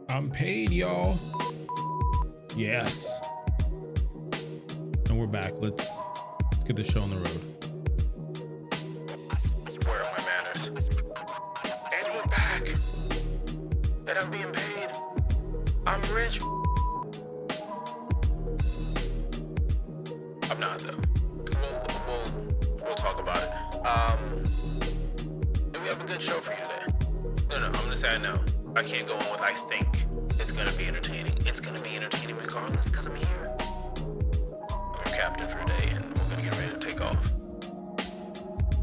I'm paid, y'all. Yes. And we're back. Let's get the show on the road. Where are my manners? And we're back. And I'm being paid. I'm rich. I'm not though. We'll talk about it. Do we have a good show for you today? No, I'm gonna say I know. I can't go on with I think. It's gonna be entertaining. It's gonna be entertaining regardless, because I'm here. I'm your captain for today, and we're gonna get ready to take off.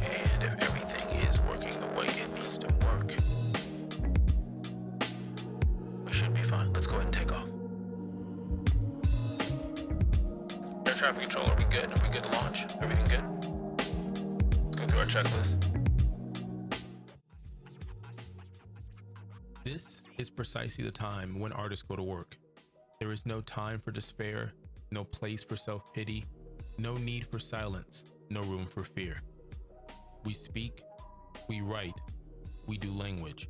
And if everything is working the way it needs to work, we should be fine. Let's go ahead and take off. Air traffic control, are we good? Are we good to launch? Everything good? Let's go through our checklist. This is precisely the time when artists go to work. There is no time for despair, no place for self-pity, no need for silence, no room for fear. We speak, we write, we do language.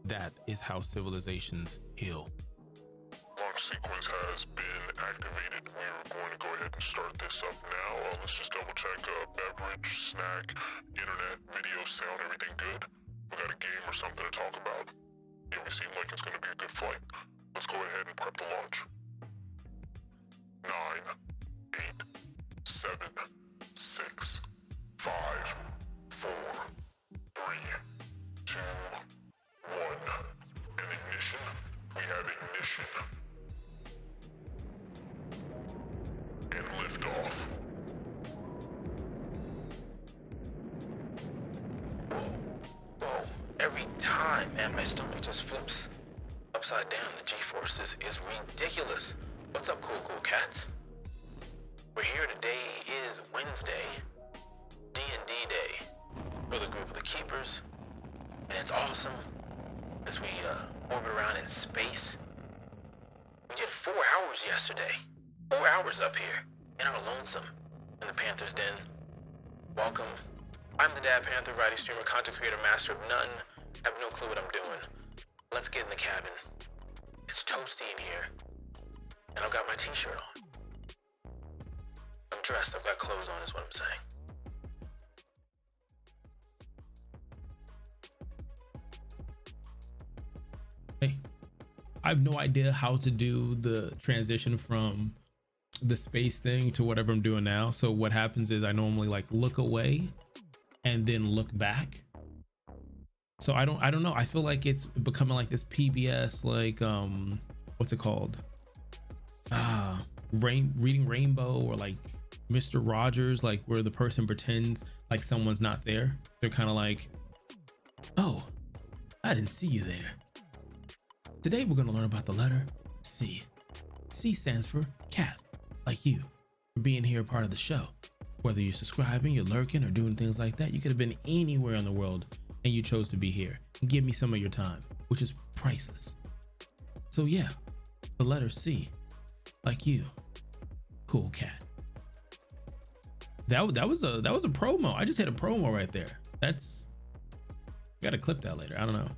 That is how civilizations heal. Launch sequence has been activated. We are going to go ahead and start this up now. Let's just double check beverage, snack, internet, video, sound, everything good. We got a game or something to talk about. Yeah, we seem like it's going to be a good flight. Let's go ahead and prep the launch. 9, 8, 7, 6, 5, 4, 3, 2, 1. And ignition. We have ignition. And liftoff. Whoa. Every time, man, my stomach just flips upside down. The G-forces is ridiculous. What's up, cool cats? We're here. Today is Wednesday, D&D Day, for the group of the Keepers. And it's awesome as we orbit around in space. We did 4 hours yesterday. 4 hours up here in our lonesome in the Panther's den. Welcome. I'm the Dad Panther, writing, streamer, content creator, master of none. I have no clue what I'm doing. Let's get in the cabin. It's toasty in here. And I've got my t-shirt on. I'm dressed, I've got clothes on is what I'm saying. Hey, I have no idea how to do the transition from the space thing to whatever I'm doing now. So what happens is I normally like look away and then look back. So I don't know. I feel like it's becoming like this PBS, like what's it called? Reading Rainbow, or like Mr. Rogers, like where the person pretends like someone's not there. They're kind of like, oh, I didn't see you there. Today we're gonna learn about the letter C. C stands for cat, like you, for being here part of the show. Whether you're subscribing, you're lurking, or doing things like that, you could have been anywhere in the world and you chose to be here and give me some of your time, which is priceless. So yeah, the letter C, like you, cool cat. That was a promo. I just hit a promo right there. That's, gotta clip that later. I don't know.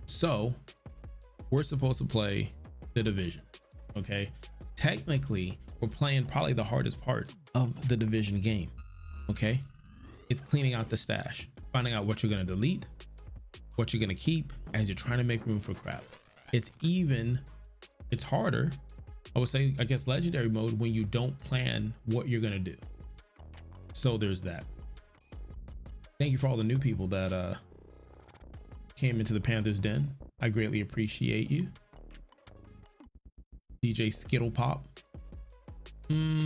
So we're supposed to play the Division. Okay, technically we're playing probably the hardest part of the Division game. Okay, it's cleaning out the stash, finding out what you're going to delete, what you're going to keep as you're trying to make room for crap. It's harder, I would say, I guess, legendary mode when you don't plan what you're going to do. So there's that. Thank you for all the new people that came into the Panther's Den. I greatly appreciate you. DJ Skittle Pop.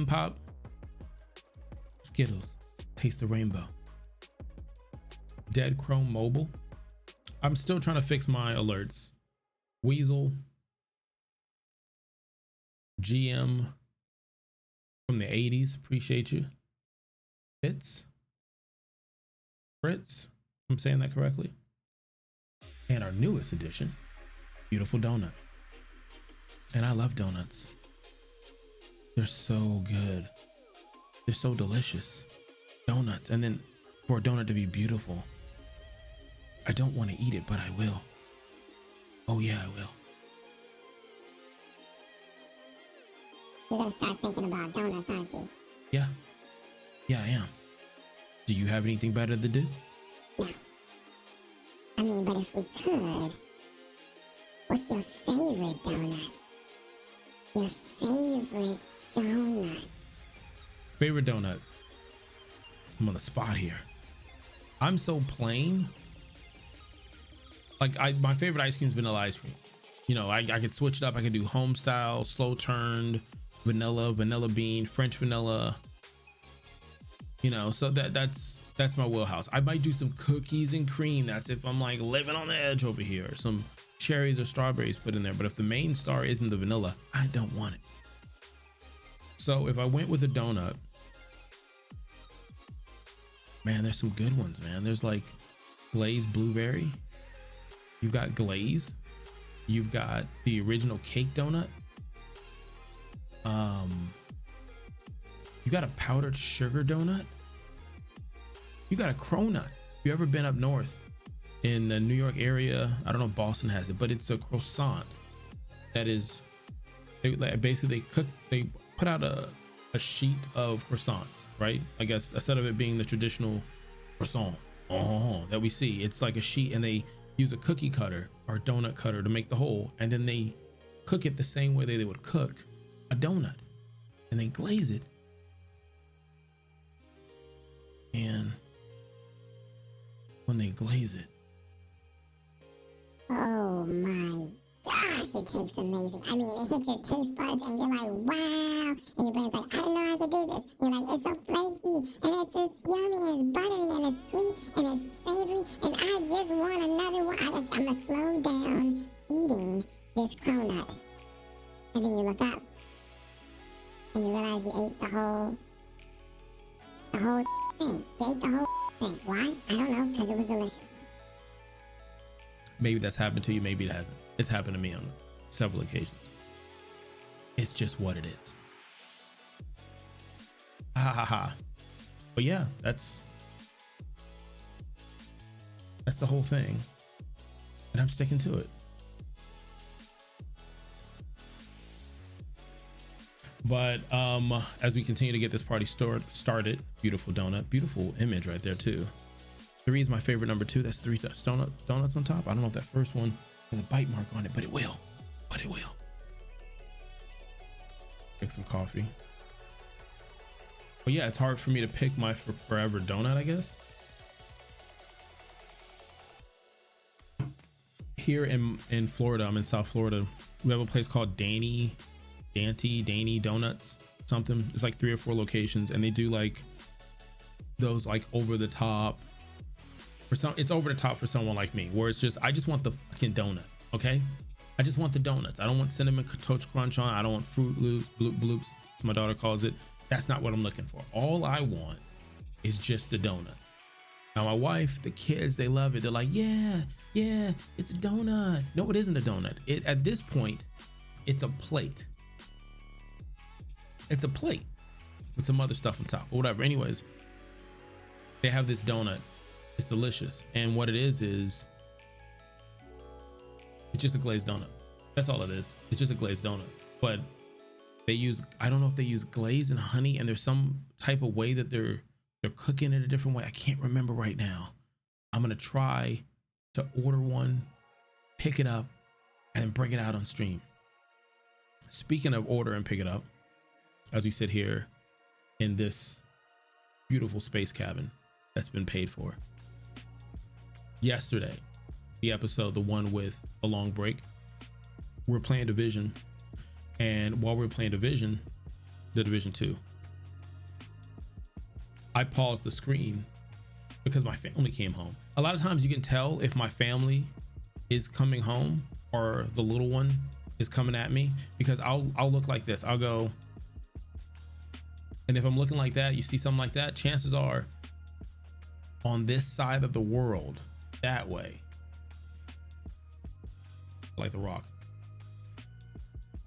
Pop. Skittles. Taste the rainbow. Dead Chrome Mobile. I'm still trying to fix my alerts. Weasel. GM from the 80s. Appreciate you. Fritz. I'm saying that correctly. And our newest addition, Beautiful Donut. And I love donuts. They're so good. They're so delicious. Donuts. And then for a donut to be beautiful, I don't want to eat it, but I will. Oh yeah, I will. You're gonna start thinking about donuts, aren't you? Yeah. Yeah, I am. Do you have anything better to do? No. I mean, but if we could, what's your favorite donut? Your favorite donut? Favorite donut? I'm on the spot here. I'm so plain. Like my favorite ice cream is vanilla ice cream. You know, I could switch it up. I could do home style, slow turned, vanilla bean, French vanilla. You know, so that's my wheelhouse. I might do some cookies and cream. That's if I'm like living on the edge over here. Some cherries or strawberries put in there. But if the main star isn't the vanilla, I don't want it. So if I went with a donut, man, there's some good ones, man. There's like glazed blueberry. You've got glaze. You've got the original cake donut. You got a powdered sugar donut. You got a cronut. You ever been up north in the New York area? I don't know if Boston has it, but it's a croissant that is, they put out a sheet of croissants, right? I guess instead of it being the traditional croissant that we see, it's like a sheet, and they use a cookie cutter or donut cutter to make the hole, and then they cook it the same way they would cook a donut, and they glaze it. And when they glaze it, Oh my gosh, it tastes amazing. I mean, it hits your taste buds and you're like, wow. And your brain's like, I didn't know I could do this. You're like, it's so flaky and it's just yummy and it's buttery and it's sweet and it's savory. And I just want another one. I'm going to slow down eating this cronut. And then you look up and you realize you ate the whole thing. You ate the whole thing. Why? I don't know, because it was delicious. maybe that's happened to you, maybe it hasn't. It's happened to me on several occasions. It's just what it is. Ha ha ha. But yeah, that's the whole thing, and I'm sticking to it. But as we continue to get this party started, beautiful donut, beautiful image right there too. 3 is my favorite number 2. That's 3 donuts on top. I don't know if that first one has a bite mark on it, but it will. Drink some coffee. But yeah, it's hard for me to pick my forever donut, I guess. Here in Florida, I'm in South Florida, we have a place called Danny Donuts, something. It's like 3 or 4 locations, and they do like those like over the top. It's over the top for someone like me, where it's just, I just want the fucking donut, okay? I just want the donuts. I don't want cinnamon toast crunch on. I don't want Fruit Loops, bloops, my daughter calls it. That's not what I'm looking for. All I want is just the donut. Now my wife, the kids, they love it. They're like, yeah, it's a donut. No, it isn't a donut. At this point, it's a plate. It's a plate with some other stuff on top or whatever. Anyways, they have this donut. It's delicious. And what it is it's just a glazed donut. That's all it is. It's just a glazed donut. But they use, I don't know if they use glaze and honey, and there's some type of way that they're cooking it a different way. I can't remember right now. I'm gonna try to order one, pick it up, and bring it out on stream. Speaking of order and pick it up, as we sit here in this beautiful space cabin that's been paid for. Yesterday, the episode, the one with a long break, we're playing Division, and while we're playing Division, the Division 2, I paused the screen because my family came home. A lot of times you can tell if my family is coming home or the little one is coming at me, because I'll look like this. I'll go, and if I'm looking like that, you see something like that, chances are on this side of the world, that way, like The Rock,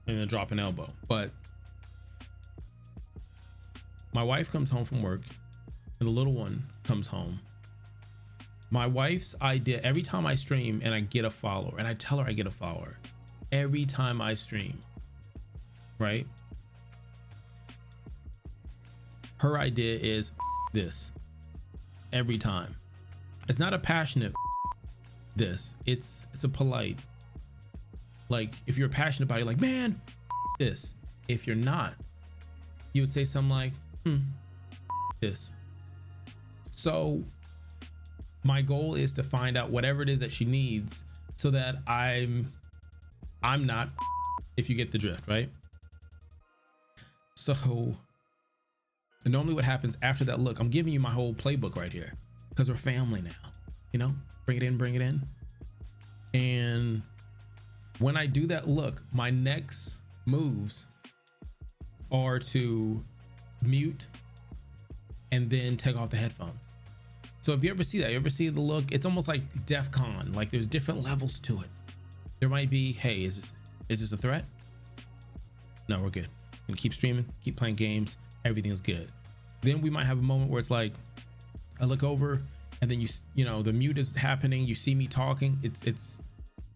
and then drop an elbow. But my wife comes home from work and the little one comes home. My wife's idea, every time I stream and I get a follower, and I tell her I get a follower every time I stream, right? Her idea is this every time. It's not a passionate this. It's a polite. Like if you're passionate about it, like, man, this. If you're not, you would say something like, this. So my goal is to find out whatever it is that she needs so that I'm not, if you get the drift, right? So normally what happens after that look, I'm giving you my whole playbook right here because we're family now, you know, bring it in. And when I do that look, my next moves are to mute and then take off the headphones. So if you ever see that, you ever see the look, it's almost like DEF CON, like there's different levels to it. There might be, hey, is this a threat? No, we're good. And keep streaming, keep playing games, everything's good. Then we might have a moment where it's like, I look over and then you know, the mute is happening, you see me talking, it's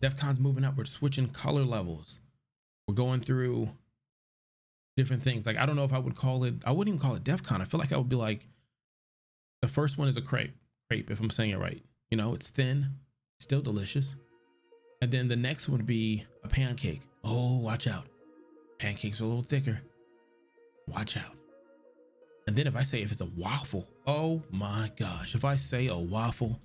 DEF CON's moving up, we're switching color levels. We're going through different things. Like, I don't know if I would call it, I wouldn't even call it DEF CON. I feel like I would be like, the first one is a crepe, if I'm saying it right. You know, it's thin, still delicious. And then the next one would be a pancake. Oh, watch out. Pancakes are a little thicker. Watch out. And then if it's a waffle, oh my gosh. If I say a waffle,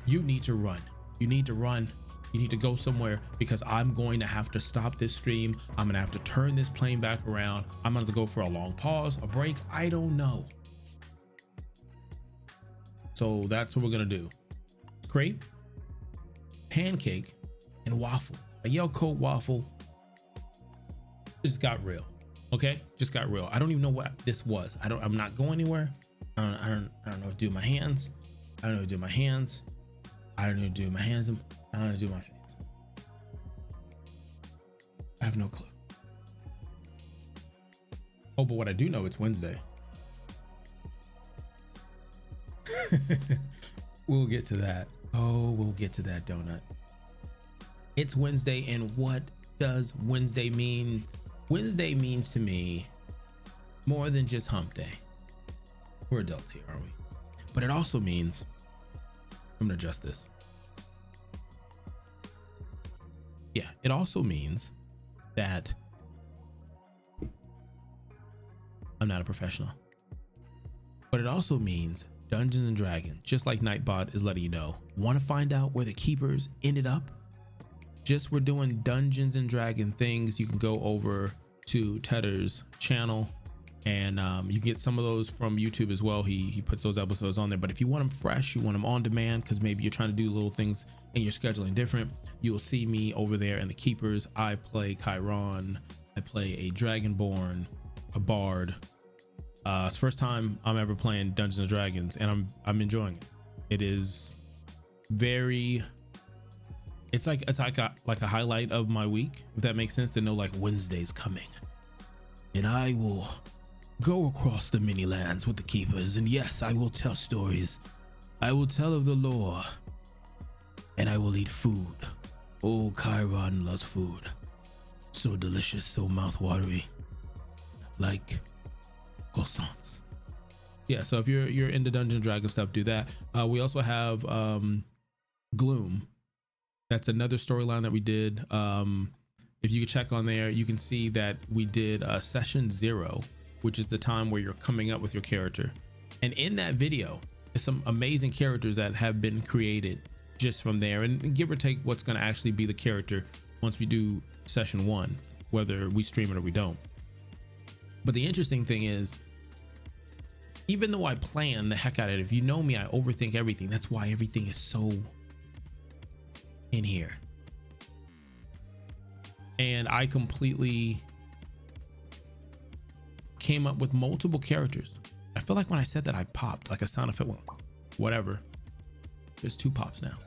you need to run. You need to run. You need to go somewhere because I'm going to have to stop this stream. I'm gonna have to turn this plane back around. I'm gonna have to go for a long pause, a break. I don't know. So that's what we're gonna do. Crepe, pancake, and waffle. A yellow coat waffle. Just got real. Okay, just got real. I don't even know what this was. I'm not going anywhere. I don't know what to do with my hands. I don't know what to do with my hands. I don't know what to do with my hands. I don't know what to do with my face. I have no clue. Oh, but what I do know, it's Wednesday. We'll get to that. Oh, we'll get to that, donut. It's Wednesday, and what does Wednesday mean? Wednesday means to me more than just hump day. We're adults here, aren't we? But it also means, I'm gonna adjust this. Yeah, it also means that I'm not a professional. But it also means Dungeons and Dragons, just like Nightbot is letting you know. Want to find out where the keepers ended up? Just we're doing Dungeons and Dragon things. You can go over to Tedder's channel and you get some of those from YouTube as well. He puts those episodes on there. But if you want them fresh, you want them on demand, because maybe you're trying to do little things and you're scheduling different, you will see me over there in the Keepers. I play Chiron. I play a Dragonborn, a Bard. It's the first time I'm ever playing Dungeons and Dragons, and I'm enjoying it. It is very, it's like a highlight of my week, if that makes sense, to know like Wednesday's coming and I will go across the many lands with the keepers, and yes, I will tell stories. I will tell of the lore, and I will eat food. Oh, Chiron loves food. So delicious, so mouth-watery, like croissants. Yeah, so if you're into Dungeons & Dragons stuff, do that. We also have Gloom. That's another storyline that we did. If you could check on there, you can see that we did session 0, which is the time where you're coming up with your character. And in that video, there's some amazing characters that have been created just from there, and give or take what's going to actually be the character once we do session 1, whether we stream it or we don't. But the interesting thing is, even though I plan the heck out of it, if you know me, I overthink everything. That's why everything is so in here. And I completely came up with multiple characters. I feel like when I said that, I popped like a sound effect. Well, whatever. There's 2 pops now.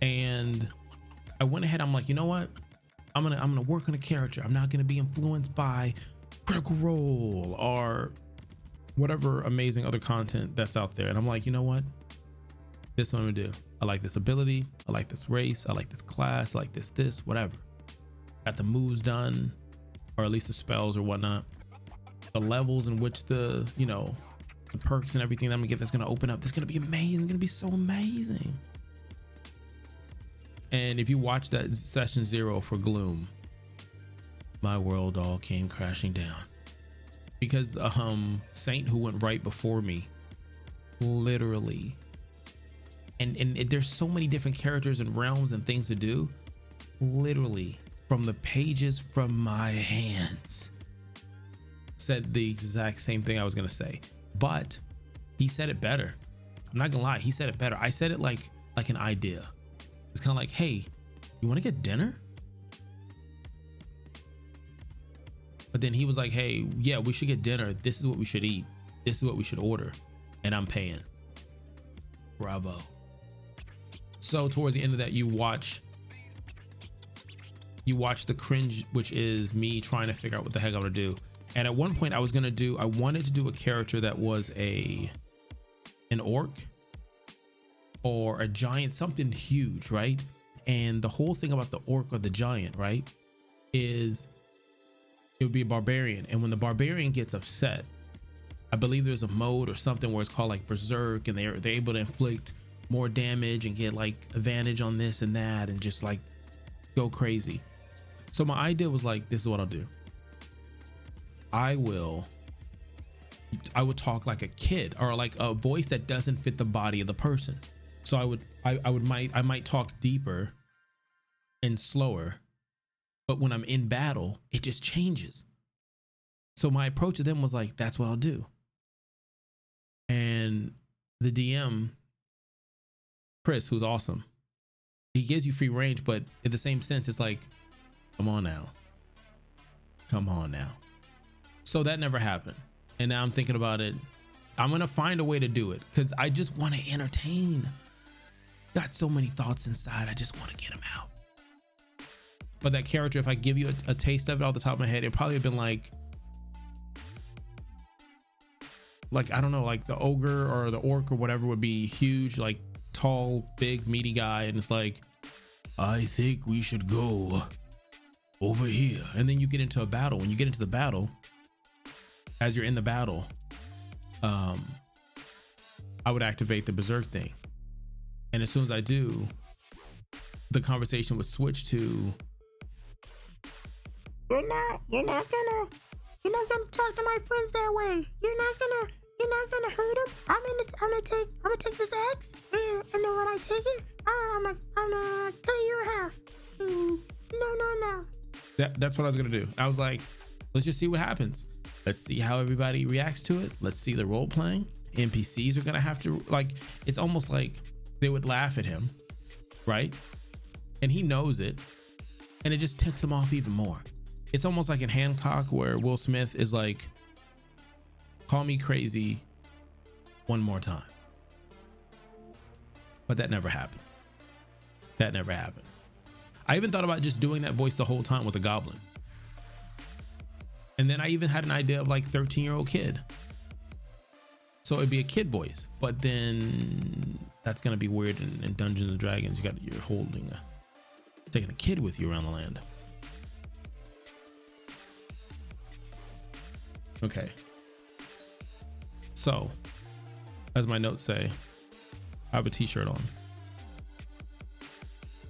And I went ahead. I'm like, you know what? I'm gonna work on a character. I'm not gonna be influenced by Critical Role or whatever amazing other content that's out there. And I'm like, you know what? This is what I'm gonna do. I like this ability. I like this race. I like this class. I like this, whatever. got the moves done, or at least the spells or whatnot. The levels in which the, you know, the perks and everything that I'm gonna get that's gonna open up. It's gonna be amazing. It's gonna be so amazing. And if you watch that session 0 for Gloom, my world all came crashing down because Saint, who went right before me, literally, and there's so many different characters and realms and things to do, literally from the pages from my hands said the exact same thing I was gonna say, but he said it better. I'm not gonna lie, he said it better. I said it like an idea. It's kind of like, hey, you want to get dinner? But then he was like, hey, yeah, we should get dinner. This is what we should eat. This is what we should order. And I'm paying. Bravo. So towards the end of that, you watch the cringe, which is me trying to figure out what the heck I'm gonna do. And at one point I wanted to do a character that was an orc or a giant, something huge, right? And the whole thing about the orc or the giant, right, is it would be a barbarian. And when the barbarian gets upset, I believe there's a mode or something where it's called like berserk, and they're able to inflict more damage and get like advantage on this and that and just like go crazy. So my idea was like, this is what I'll do. I would talk like a kid, or like a voice that doesn't fit the body of the person. So I might talk deeper and slower, but when I'm in battle, it just changes. So my approach to them was like, that's what I'll do. And the DM, Chris, who's awesome, he gives you free range, but in the same sense, it's like, come on now. So that never happened. And now I'm thinking about it. I'm gonna find a way to do it because I just want to entertain. Got so many thoughts inside. I just want to get them out. But that character, if I give you a taste of it off the top of my head, it probably have been like I don't know, like the ogre or the orc or whatever would be huge, like tall, big, meaty guy, and it's like, I think we should go over here. And then you get into a battle. When you get into the battle, as you're in the battle, I would activate the berserk thing. And as soon as I do, the conversation would switch to, you're not gonna talk to my friends that way. You're not gonna hurt them. I'm gonna take this axe, and then when I take it, I'm gonna cut you in half. No. That's what I was gonna do. I was like, let's just see what happens. Let's see how everybody reacts to it. Let's see the role playing. NPCs are gonna have to, like, it's almost like they would laugh at him, right? And he knows it, and it just ticks him off even more. It's almost like in Hancock where Will Smith is like, call me crazy one more time. But that never happened. I even thought about just doing that voice the whole time with a goblin. And then I even had an idea of like 13-year-old kid. So it'd be a kid voice, but then that's gonna be weird in Dungeons and Dragons. You're taking a kid with you around the land. Okay. So, as my notes say, I have a t-shirt on.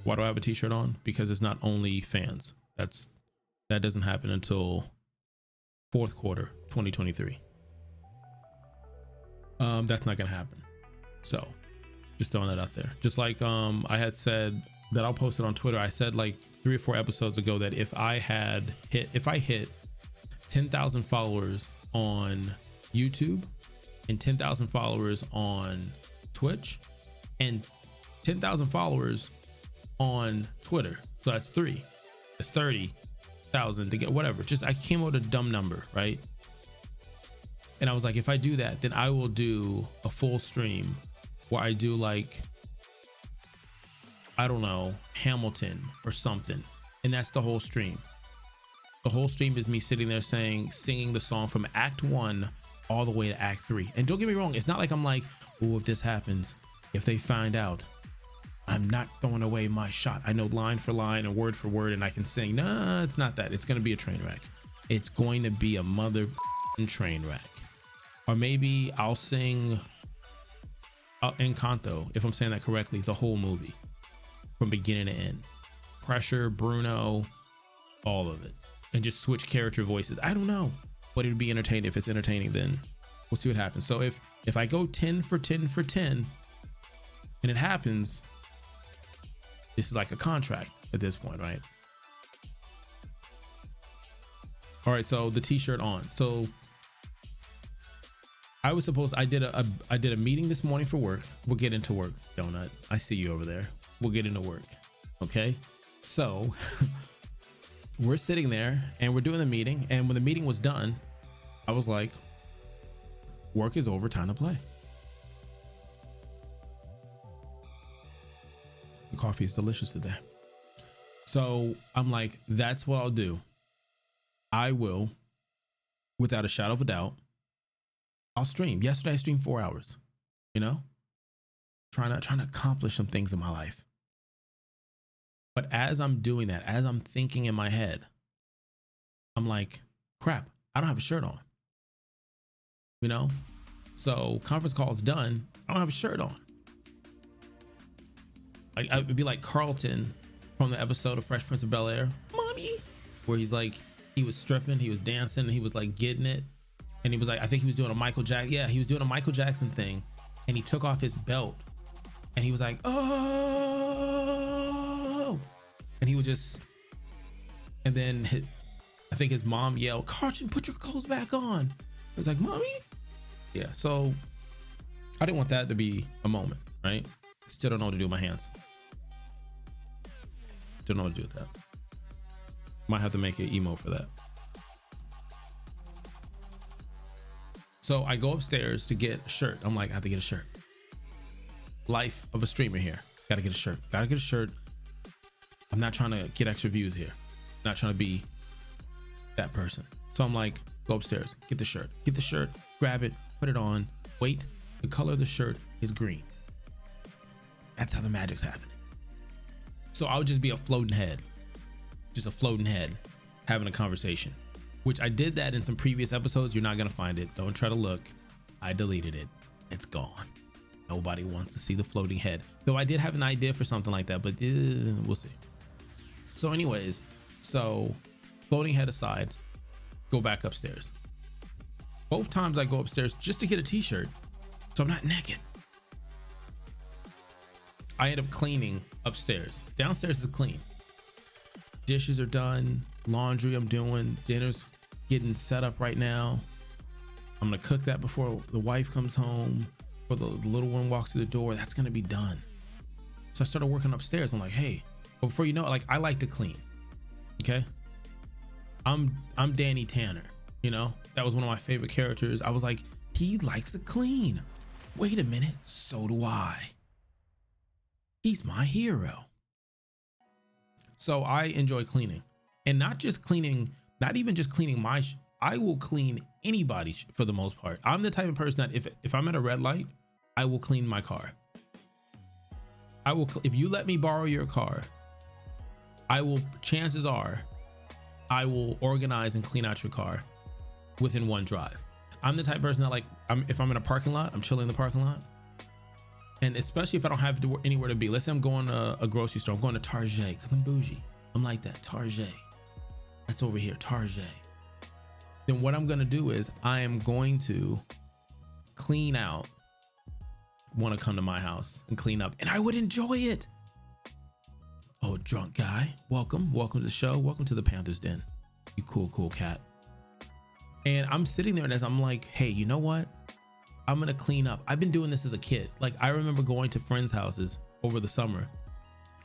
Why do I have a t-shirt on? Because it's not only fans. That doesn't happen until fourth quarter 2023. That's not gonna happen. So just throwing that out there. Just like I had said that I'll post it on Twitter. I said like 3 or 4 episodes ago that if I hit 10,000 followers on YouTube and 10,000 followers on Twitch and 10,000 followers on Twitter, so that's 3. It's 30,000 to get whatever. Just I came up with a dumb number, right? And I was like, if I do that, then I will do a full stream where I do like, I don't know, Hamilton or something. And that's the whole stream. The whole stream is me sitting there singing the song from Act 1 all the way to Act 3. And don't get me wrong, it's not like I'm like, oh, if this happens, if they find out, I'm not throwing away my shot. I know line for line and word for word, and I can sing. No, it's not that. It's going to be a train wreck. It's going to be a mother train wreck. Or maybe I'll sing Encanto, if I'm saying that correctly, the whole movie from beginning to end. Pressure, Bruno, all of it. And just switch character voices. I don't know, but it'd be entertaining. If it's entertaining, then we'll see what happens. So if I go 10 for 10 for 10 and it happens, this is like a contract at this point, right? All right, so the t-shirt on. So I did a meeting this morning for work. We'll get into work, Donut. I see you over there. We'll get into work. Okay. So we're sitting there and we're doing the meeting. And when the meeting was done, I was like, work is over, time to play. The coffee is delicious today. So I'm like, that's what I'll do. I will, without a shadow of a doubt, I'll stream. Yesterday I streamed 4 hours, you know, trying to accomplish some things in my life. But as I'm doing that, as I'm thinking in my head, I'm like, crap, I don't have a shirt on, you know? So conference call is done. I don't have a shirt on. I would be like Carlton from the episode of Fresh Prince of Bel-Air, mommy, where he's like, he was stripping, he was dancing, and he was like getting it. And he was like, I think he was doing a Michael Jackson. Yeah, he was doing a Michael Jackson thing. And he took off his belt and he was like, oh, and he would just, and then I think his mom yelled, Carlton, put your clothes back on. He was like, mommy. Yeah. So I didn't want that to be a moment, right? Still don't know what to do with my hands. Don't know what to do with that. Might have to make an emo for that. So I go upstairs to get a shirt. I'm like, I have to get a shirt. Life of a streamer here. Gotta get a shirt. Gotta get a shirt. I'm not trying to get extra views here. Not trying to be that person. So I'm like, go upstairs, get the shirt. Get the shirt, grab it, put it on. Wait, the color of the shirt is green. That's how the magic's happening. So I would just be a floating head. Just a floating head having a conversation. Which I did that in some previous episodes. You're not going to find it. Don't try to look. I deleted it. It's gone. Nobody wants to see the floating head. Though I did have an idea for something like that, but we'll see. So anyways, so floating head aside, go back upstairs. Both times I go upstairs just to get a t-shirt, so I'm not naked. I end up cleaning upstairs. Downstairs is clean. Dishes are done. Laundry I'm doing. Dinner's getting set up right now. I'm gonna cook that before the wife comes home, or the little one walks through the door. That's gonna be done. So I started working upstairs. I'm like, hey, but before you know it, like, I like to clean. Okay. I'm Danny Tanner, you know, that was one of my favorite characters. I was like, he likes to clean. Wait a minute, so do I. He's my hero. So I enjoy cleaning. And not just cleaning, not even just cleaning I will clean anybody for the most part. I'm the type of person that if I'm at a red light, I will clean my car. If you let me borrow your car, chances are I will organize and clean out your car within one drive. I'm the type of person that, like, if I'm in a parking lot, I'm chilling in the parking lot. And especially if I don't have anywhere to be. Let's say I'm going to a grocery store. I'm going to Target because I'm bougie. I'm like that. Target. That's over here. Target. Then what I'm going to do is I am going to clean out. Want to come to my house and clean up. And I would enjoy it. Oh, drunk guy. Welcome. Welcome to the show. Welcome to the Panther's Den. You cool cat. And I'm sitting there and as I'm like, hey, you know what? I'm going to clean up. I've been doing this as a kid. Like, I remember going to friends' houses over the summer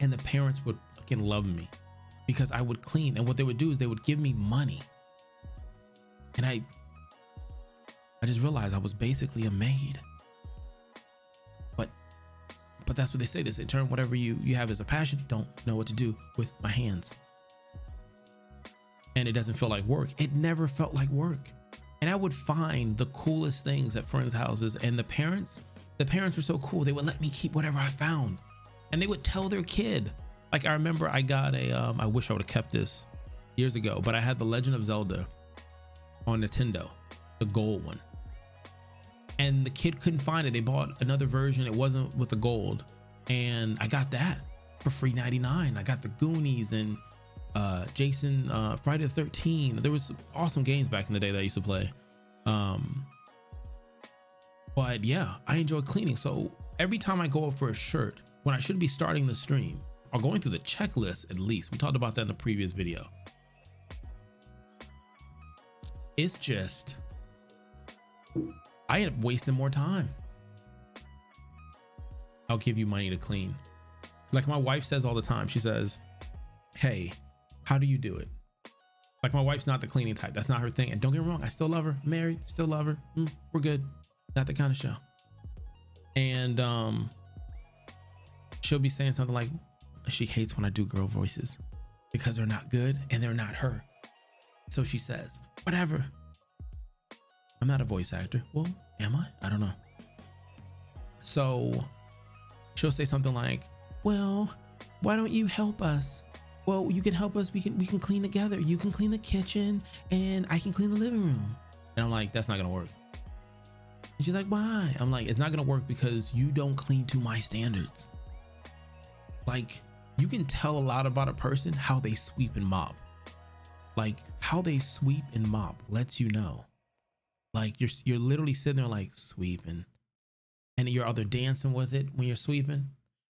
and the parents would fucking love me because I would clean. And what they would do is they would give me money. And I just realized I was basically a maid. But that's what they say. They say, turn whatever you have as a passion. Don't know what to do with my hands. And it doesn't feel like work. It never felt like work. And I would find the coolest things at friends' houses, and the parents were so cool. They would let me keep whatever I found. And they would tell their kid. Like I remember I got a, I wish I would have kept this years ago, but I had the Legend of Zelda on Nintendo, the gold one. And the kid couldn't find it. They bought another version. It wasn't with the gold. And I got that for free 99. I got the Goonies and Jason, Friday the 13th. There was awesome games back in the day that I used to play. But yeah, I enjoy cleaning. So every time I go up for a shirt, when I should be starting the stream or going through the checklist, at least we talked about that in the previous video. It's just, I end up wasting more time. I'll give you money to clean. Like my wife says all the time, she says, hey, how do you do it? Like my wife's not the cleaning type. That's not her thing. And don't get me wrong, I still love her. Married, still love her. We're good. Not the kind of show. And she'll be saying something like, she hates when I do girl voices because they're not good and they're not her. So she says, whatever. I'm not a voice actor. Well, am I? I don't know. So she'll say something like, well, why don't you help us? Well, you can help us. We can clean together. You can clean the kitchen and I can clean the living room. And I'm like, that's not gonna work. And she's like, why? I'm like, it's not gonna work because you don't clean to my standards. Like, you can tell a lot about a person how they sweep and mop. Like how they sweep and mop lets you know. Like you're literally sitting there like sweeping, and you're either dancing with it when you're sweeping,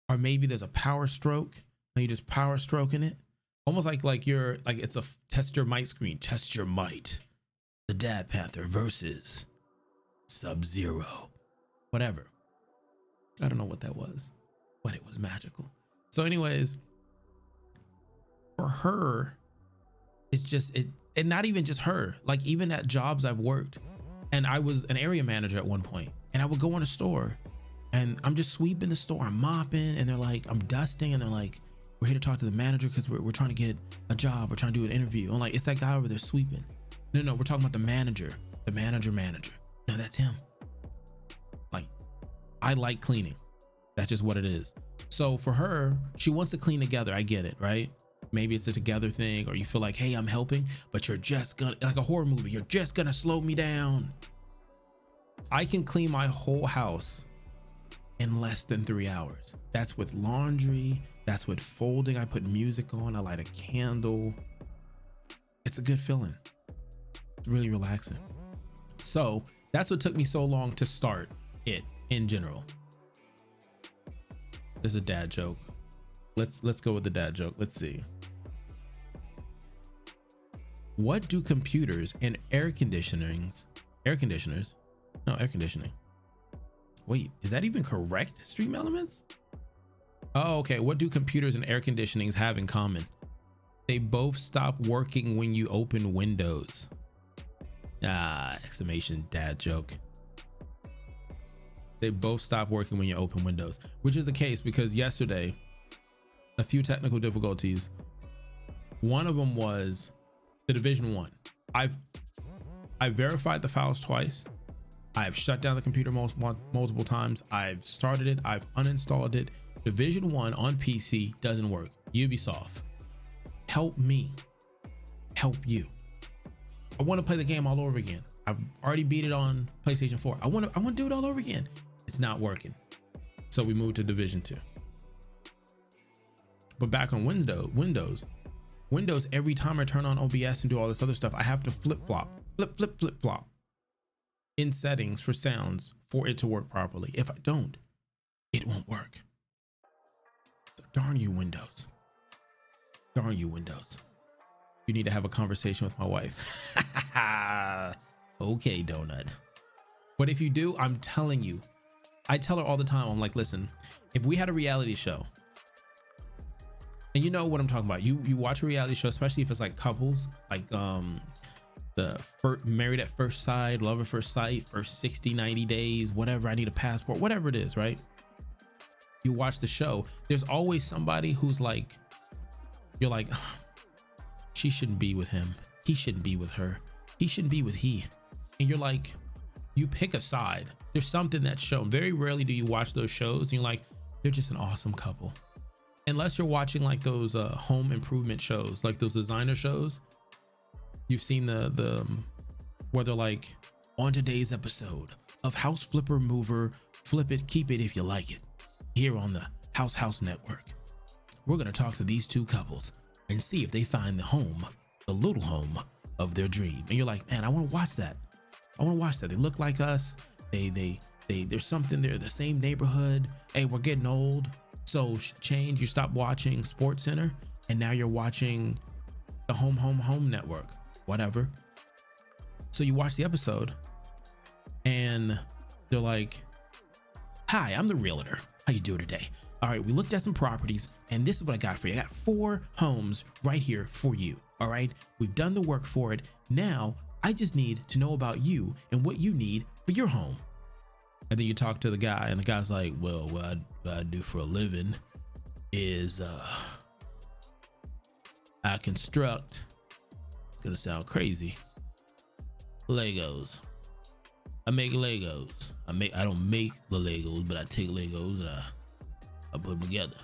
or maybe there's a power stroke and you're just power stroking it. Almost like you're like, it's a test your might screen. Test your might. The Dad Panther versus Sub-Zero. Whatever. I don't know what that was, but it was magical. So anyways, for her, it's just it, and not even just her, like even at jobs I've worked, and I was an area manager at one point, and I would go in a store and I'm just sweeping the store, I'm mopping, and they're like, I'm dusting, and they're like, we're here to talk to the manager because we're trying to get a job, we're trying to do an interview. I'm like, it's that guy over there sweeping. No, we're talking about the manager. No, that's him. Like, I like cleaning. That's just what it is. So for her, she wants to clean together. I get it, right? Maybe it's a together thing, or you feel like, hey, I'm helping, but you're just gonna, like a horror movie, you're just gonna slow me down. I can clean my whole house in less than 3 hours. That's with laundry, that's with folding. I put music on, I light a candle. It's a good feeling. It's really relaxing. So that's what took me so long to start it in general. There's a dad joke. Let's go with the dad joke. Let's see. What do computers and air conditioning? Wait, is that even correct? Stream Elements? Oh, okay. What do computers and air conditionings have in common? They both stop working when you open Windows. Exclamation dad joke. They both stop working when you open Windows, which is the case because yesterday, a few technical difficulties. One of them was the Division 1. I've verified the files twice. I've shut down the computer multiple times. I've started it. I've uninstalled it. Division 1 on PC doesn't work. Ubisoft, help me. Help you. I want to play the game all over again. I've already beat it on PlayStation 4. I want to do it all over again. It's not working. So we moved to Division 2. But back on Windows, every time I turn on OBS and do all this other stuff, I have to flip-flop in settings for sounds for it to work properly. If I don't, it won't work. So darn you, Windows. Darn you, Windows. You need to have a conversation with my wife. Okay, Donut. But if you do, I'm telling you, I tell her all the time, I'm like, listen, if we had a reality show, and you know what I'm talking about, you watch a reality show, especially if it's like couples, like the Married at First Sight, Love at First Sight, first 60, 90 days, whatever, I need a passport, whatever it is, right? You watch the show, there's always somebody who's like, you're like, she shouldn't be with him, he shouldn't be with her, he shouldn't be with he. And you're like, you pick a side. There's something that's shown. Very rarely do you watch those shows and you're like, they're just an awesome couple. unless you're watching like those home improvement shows, like those designer shows, you've seen the where they're like, on today's episode of House Flipper Mover, flip it, keep it if you like it, here on the House Network. We're gonna talk to these two couples and see if they find the little home of their dream. And you're like, man, I want to watch that. I want to watch that. They look like us. There's something. They're the same neighborhood. Hey, we're getting old, so change. You stop watching Sports Center, and now you're watching the Home Network, whatever. So you watch the episode, and they're like, "Hi, I'm the realtor. How you doing today? All right, we looked at some properties, and this is what I got for you. I got 4 homes right here for you. All right, we've done the work for it. Now I just need to know about you and what you need for your home." And then you talk to the guy, and the guy's like, "Well, what I do for a living is I construct." It's gonna sound crazy. Legos. I make Legos. I don't make the Legos, but I take Legos and I put them together.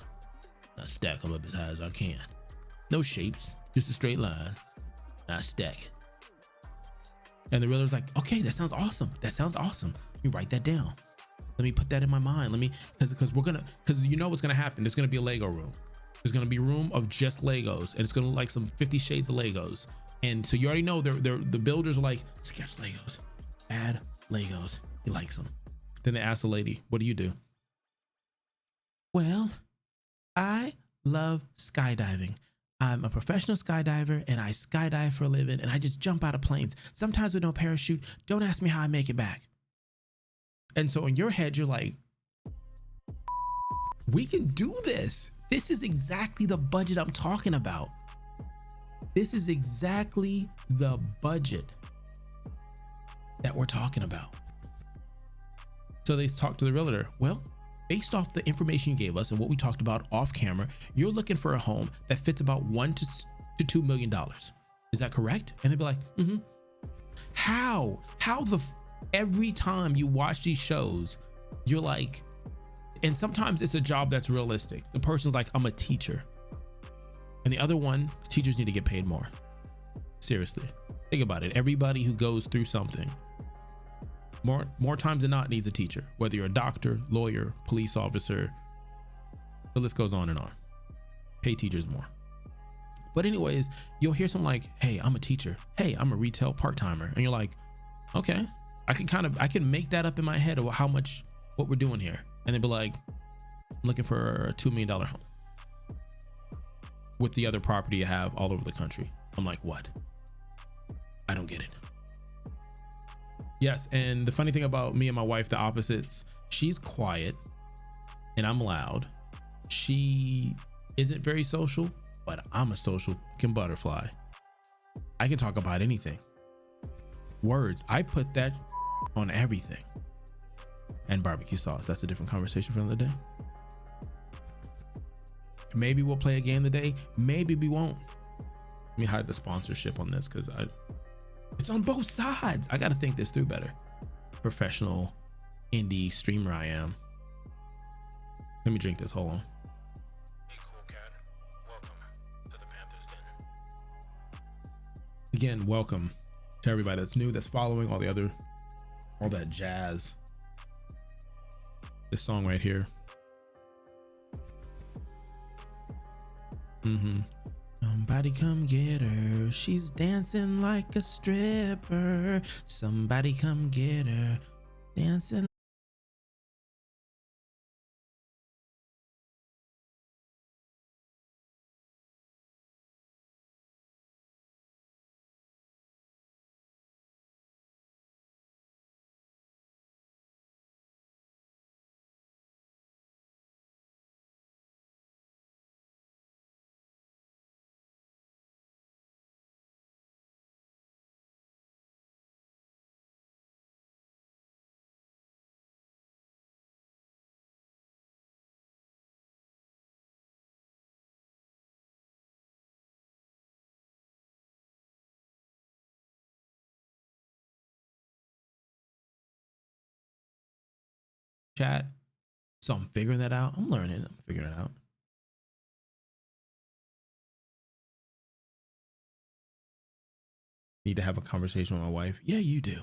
I stack them up as high as I can. No shapes, just a straight line. And I stack it. And the realtor's like, "Okay, that sounds awesome. That sounds awesome. You write that down. Let me put that in my mind. Let me, because you know what's gonna happen. There's gonna be a Lego room. There's gonna be a room of just Legos, and it's gonna look like some 50 Shades of Legos. And so you already know the builders are like, sketch Legos, add Legos. He likes them. Then they ask the lady, "What do you do?" "Well, I love skydiving. I'm a professional skydiver, and I skydive for a living, and I just jump out of planes, sometimes with no parachute. Don't ask me how I make it back." And so in your head, you're like, we can do this. This is exactly the budget I'm talking about. This is exactly the budget that we're talking about. So they talk to the realtor. "Well, based off the information you gave us and what we talked about off camera, you're looking for a home that fits about $1 to $2 million. Is that correct?" And they'd be like, "Mm-hmm." How every time you watch these shows, you're like, and sometimes it's a job that's realistic. The person's like, "I'm a teacher." And the other one, teachers need to get paid more. Seriously, think about it. Everybody who goes through something, more times than not, needs a teacher. Whether you're a doctor, lawyer, police officer, the list goes on and on. Pay teachers more. But anyways, you'll hear something like, "Hey, I'm a teacher. Hey, I'm a retail part-timer." And you're like, okay, I can make that up in my head of what we're doing here. And they'd be like, "I'm looking for a $2 million home with the other property you have all over the country." I'm like, what? I don't get it. Yes, and the funny thing about me and my wife, the opposites, she's quiet and I'm loud. She isn't very social, but I'm a social fucking butterfly. I can talk about anything. Words, I put that on everything. And barbecue sauce, that's a different conversation for another day. Maybe we'll play a game today, maybe we won't. Let me hide the sponsorship on this because it's on both sides. I got to think this through better. Professional indie streamer I am. Let me drink this. Hold on. Hey, cool cat. Welcome to the Panther's Den. Again, welcome to everybody that's new, that's following, all that jazz. This song right here. Somebody come get her. She's dancing like a stripper. Somebody come get her. Dancing. Chat. So I'm figuring that out. I'm learning. I'm figuring it out. Need to have a conversation with my wife. Yeah, you do.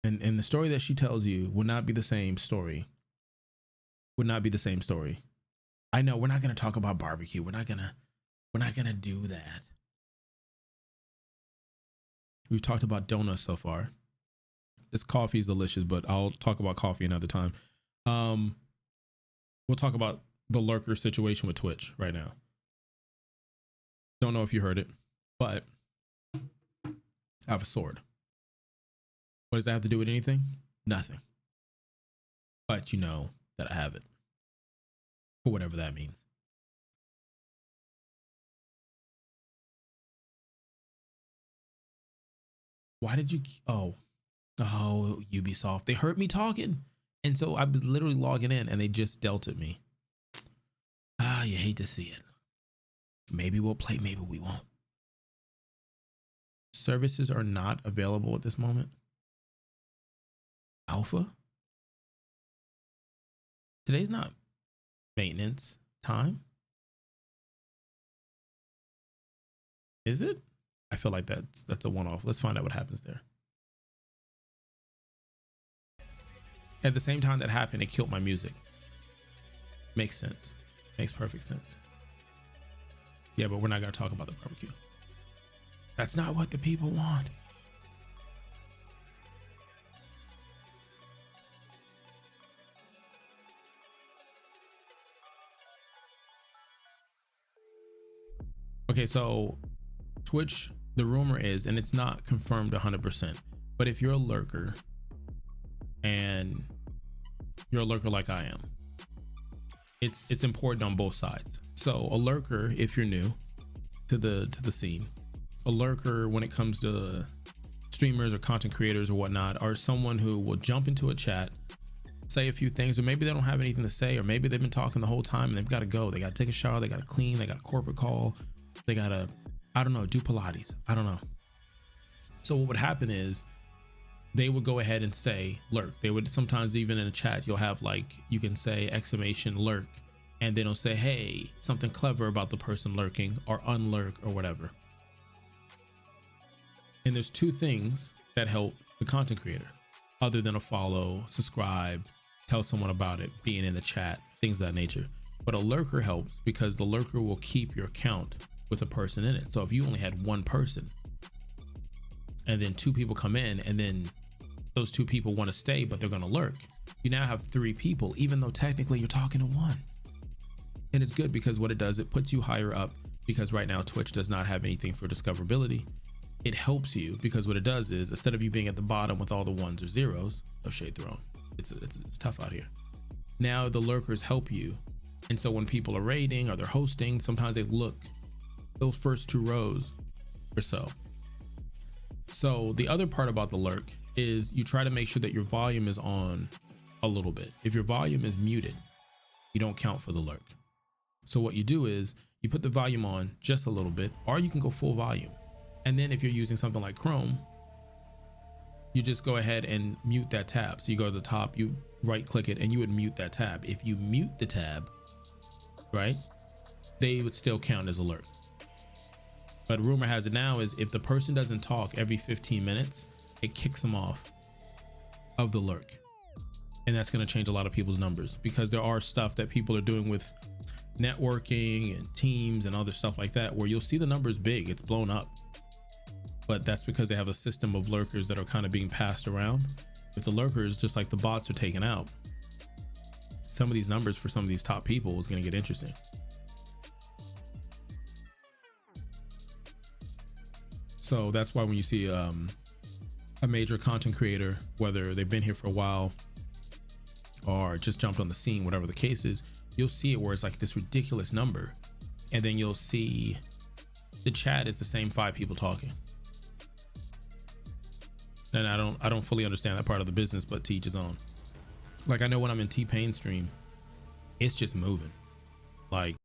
And the story that she tells you would not be the same story. Would not be the same story. I know we're not gonna talk about barbecue. We're not gonna do that. We've talked about donuts so far. This coffee is delicious, but I'll talk about coffee another time. We'll talk about the lurker situation with Twitch right now. Don't know if you heard it, but I have a sword. What does that have to do with anything? Nothing. But you know that I have it. For whatever that means. Why did you? Oh, Ubisoft. They heard me talking. And so I was literally logging in and they just dealt at me. Ah, you hate to see it. Maybe we'll play, maybe we won't. Services are not available at this moment. Alpha? Today's not maintenance time. Is it? I feel like that's a one-off. Let's find out what happens there. At the same time that happened, it killed my music. Makes sense. Makes perfect sense. Yeah, but we're not going to talk about the barbecue. That's not what the people want. Okay, so Twitch, the rumor is, and it's not confirmed 100%, but if you're a lurker and you're a lurker like I am, it's important on both sides. So a lurker, if you're new to the scene, a lurker when it comes to streamers or content creators or whatnot, are someone who will jump into a chat, say a few things, or maybe they don't have anything to say, or maybe they've been talking the whole time and they've got to go. They got to take a shower, they got to clean, they got a corporate call, they got to, I don't know, do Pilates. I don't know. So what would happen is they would go ahead and say lurk. They would sometimes, even in a chat, you'll have like, you can say exclamation lurk, and they don't say, hey, something clever about the person lurking, or unlurk or whatever. And there's two things that help the content creator other than a follow, subscribe, tell someone about it, being in the chat, things of that nature. But a lurker helps because the lurker will keep your account with a person in it. So if you only had one person and then two people come in and then those two people want to stay, but they're going to lurk, you now have three people, even though technically you're talking to one. And it's good because what it does, it puts you higher up, because right now Twitch does not have anything for discoverability. It helps you because what it does is, instead of you being at the bottom with all the ones or zeros, no shade thrown, it's tough out here. Now the lurkers help you. And so when people are raiding or they're hosting, sometimes they look those first two rows or so. So the other part about the lurk is you try to make sure that your volume is on a little bit. If your volume is muted, you don't count for the lurk. So what you do is you put the volume on just a little bit, or you can go full volume. And then if you're using something like Chrome, you just go ahead and mute that tab. So you go to the top, you right click it, and you would mute that tab. If you mute the tab, right, they would still count as alert. But rumor has it now is if the person doesn't talk every 15 minutes, it kicks them off of the lurk. And that's going to change a lot of people's numbers, because there are stuff that people are doing with networking and teams and other stuff like that, where you'll see the numbers big, it's blown up. But that's because they have a system of lurkers that are kind of being passed around. If the lurkers, just like the bots, are taken out, some of these numbers for some of these top people is going to get interesting. So that's why when you see a major content creator, whether they've been here for a while or just jumped on the scene, whatever the case is, you'll see it where it's like this ridiculous number, and then you'll see the chat is the same 5 people talking. And I don't fully understand that part of the business, but to each his own. Like, I know when I'm in T-Pain stream, it's just moving. Like,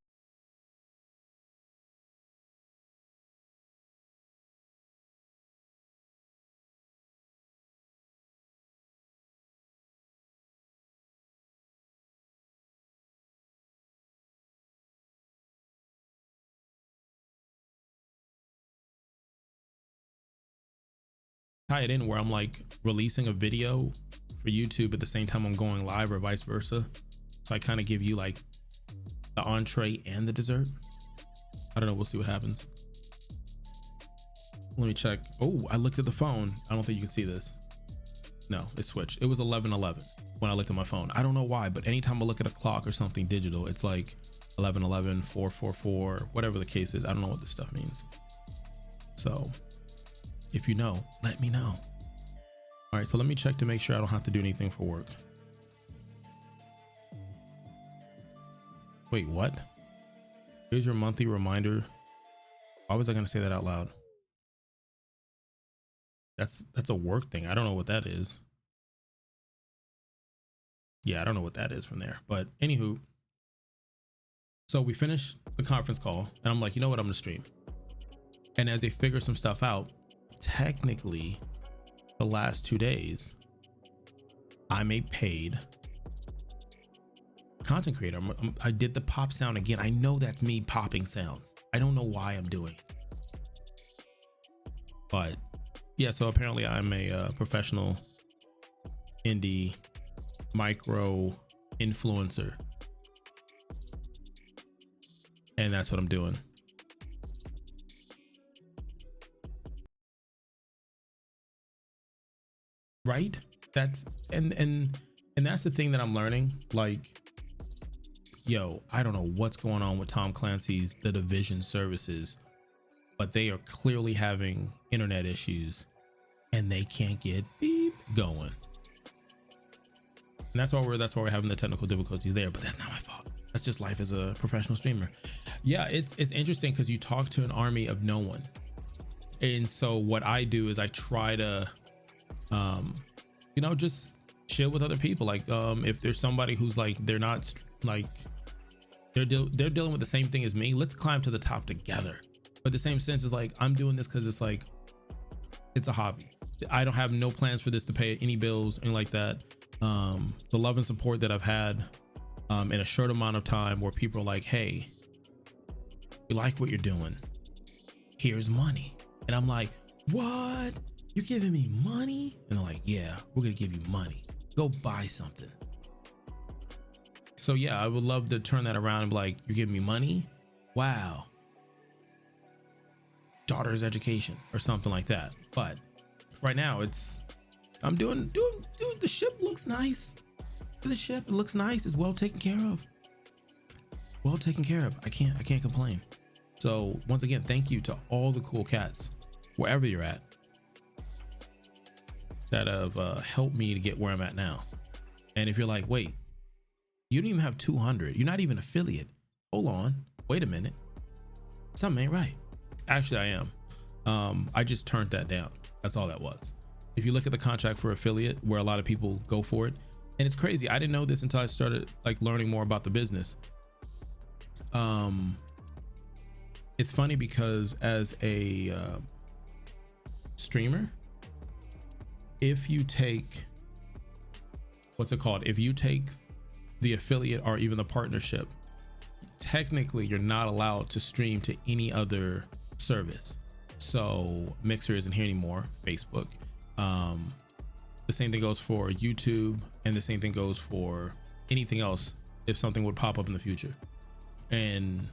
tie it in where I'm like releasing a video for YouTube at the same time I'm going live, or vice versa. So I kind of give you like the entree and the dessert. I don't know, we'll see what happens. Let me check. Oh, I looked at the phone. I don't think you can see this. No, it switched. It was 11:11 when I looked at my phone. I don't know why, but anytime I look at a clock or something digital, it's like 11:11, 4:44, whatever the case is. I don't know what this stuff means. So if you know, let me know. All right, so let me check to make sure I don't have to do anything for work. Wait, what? Here's your monthly reminder. Why was I going to say that out loud? That's a work thing. I don't know what that is. Yeah, I don't know what that is from there. But anywho, so we finished the conference call and I'm like, you know what? I'm gonna stream. And as they figure some stuff out, technically the last 2 days, I'm a paid content creator. I did the pop sound again. I know that's me popping sounds. I don't know why I'm doing it. But yeah, so apparently I'm a professional indie micro influencer. And that's what I'm doing. Right? That's and that's the thing that I'm learning. Like, yo, I don't know what's going on with Tom Clancy's The Division services, but they are clearly having internet issues and they can't get beep going. And that's why we're having the technical difficulties there, but that's not my fault. That's just life as a professional streamer. Yeah, it's interesting because you talk to an army of no one. And so what I do is I try to you know, just chill with other people. Like if there's somebody who's like they're not like they're dealing with the same thing as me, let's climb to the top together. But the same sense is like I'm doing this because it's like it's a hobby. I don't have no plans for this to pay any bills and like that. The love and support that I've had in a short amount of time where people are like, hey, we like what you're doing, here's money. And I'm like, what? You're giving me money? And they're like, yeah, we're gonna give you money, go buy something. So yeah, I would love to turn that around and be like, you're giving me money? Wow, daughter's education or something like that. But right now it's I'm doing the ship looks nice. The ship, it looks nice. It's well taken care of. Well taken care of. I can't complain. So once again, thank you to all the cool cats wherever you're at that have helped me to get where I'm at now. And if you're like, wait, you don't even have 200, you're not even affiliate, hold on, wait a minute, something ain't right. Actually, I am. I just turned that down. That's all that was. If you look at the contract for affiliate, where a lot of people go for it, and it's crazy, I didn't know this until I started like learning more about the business. It's funny because as a streamer, if you take what's it called, if you take the affiliate or even the partnership, technically you're not allowed to stream to any other service. So Mixer isn't here anymore, Facebook. The same thing goes for YouTube, and the same thing goes for anything else if something would pop up in the future. And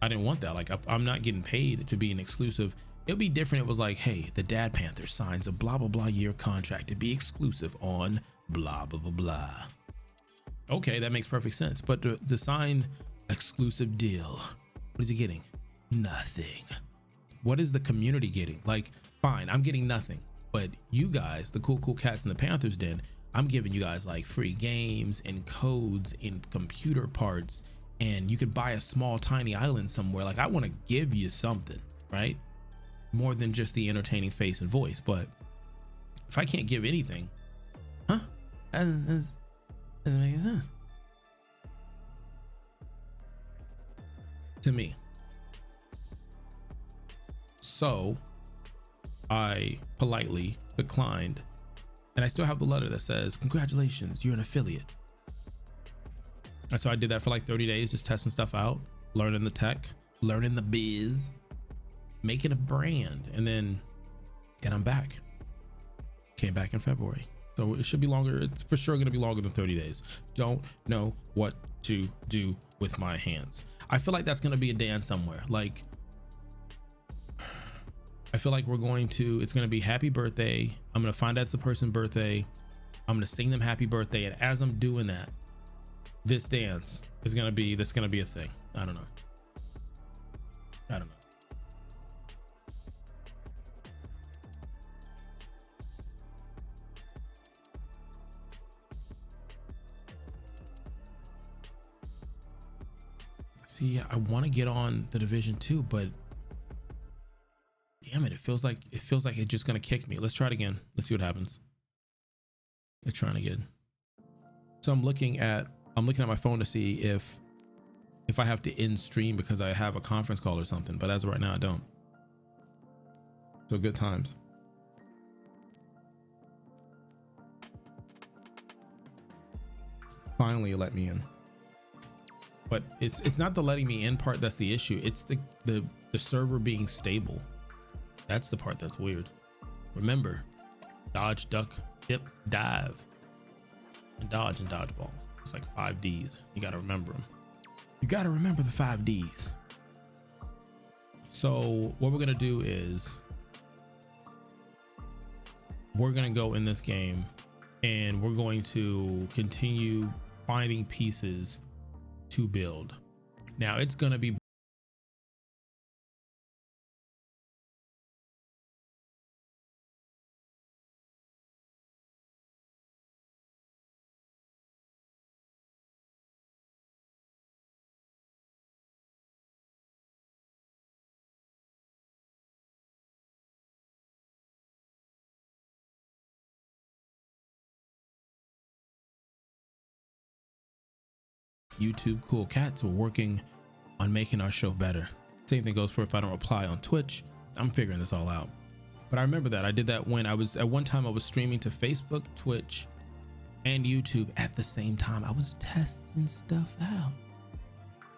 I didn't want that. Like I'm not getting paid to be an exclusive. It'd be different. It was like, hey, the Dad Panther signs a blah blah blah year contract to be exclusive on blah blah blah blah. Okay, that makes perfect sense. But to sign exclusive deal, what is he getting? Nothing. What is the community getting? Like, fine, I'm getting nothing. But you guys, the cool cats in the Panthers Den, I'm giving you guys like free games and codes and computer parts, and you could buy a small tiny island somewhere. Like, I want to give you something, right? More than just the entertaining face and voice. But if I can't give anything, huh? That doesn't make any sense to me. So I politely declined, and I still have the letter that says, congratulations, you're an affiliate. And so I did that for like 30 days, just testing stuff out, learning the tech, learning the biz, making a brand, and I'm back. Came back in February. So it should be longer. It's for sure going to be longer than 30 days. Don't know what to do with my hands. I feel like that's going to be a dance somewhere. Like, I feel like it's going to be happy birthday. I'm going to find out it's the person's birthday. I'm going to sing them happy birthday. And as I'm doing that, this dance is going to be a thing. I don't know. See, I want to get on the Division 2, but damn it, it feels like it's just gonna kick me. Let's try it again. Let's see what happens. Let's try it again. So I'm looking at my phone to see if I have to end stream because I have a conference call or something, but as of right now I don't. So good times. Finally it let me in. But it's not the letting me in part that's the issue. It's the server being stable. That's the part that's weird. Remember, dodge, duck, dip, dive, and dodge and dodgeball. It's like 5 Ds. You got to remember them. You got to remember the 5 Ds. So what we're going to do is we're going to go in this game and we're going to continue finding pieces to build. Now it's going to be YouTube Cool Cats. We're working on making our show better. Same thing goes for if I don't reply on Twitch. I'm figuring this all out. But I remember that I did that when I was at one time I was streaming to Facebook, Twitch, and YouTube at the same time. I was testing stuff out.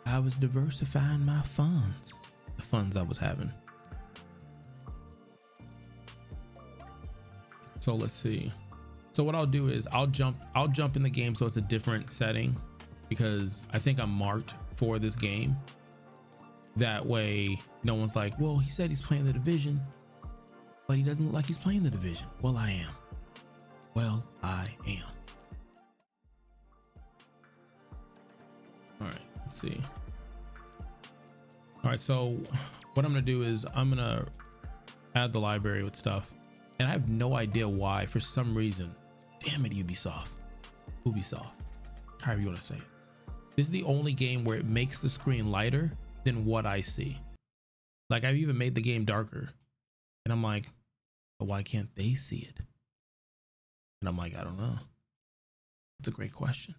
I was diversifying my funds, the funds I was having. So let's see. So what I'll do is I'll jump in the game so it's a different setting, because I think I'm marked for this game. That way no one's like, well, he said he's playing the Division, but he doesn't look like he's playing the Division. Well, I am. Well, I am. All right, let's see. All right, so what I'm gonna do is I'm gonna add the library with stuff, and I have no idea why. For some reason, damn it, Ubisoft, however you want to say it. This is the only game where it makes the screen lighter than what I see. Like, I've even made the game darker, and I'm like, but why can't they see it? And I'm like, I don't know. It's a great question.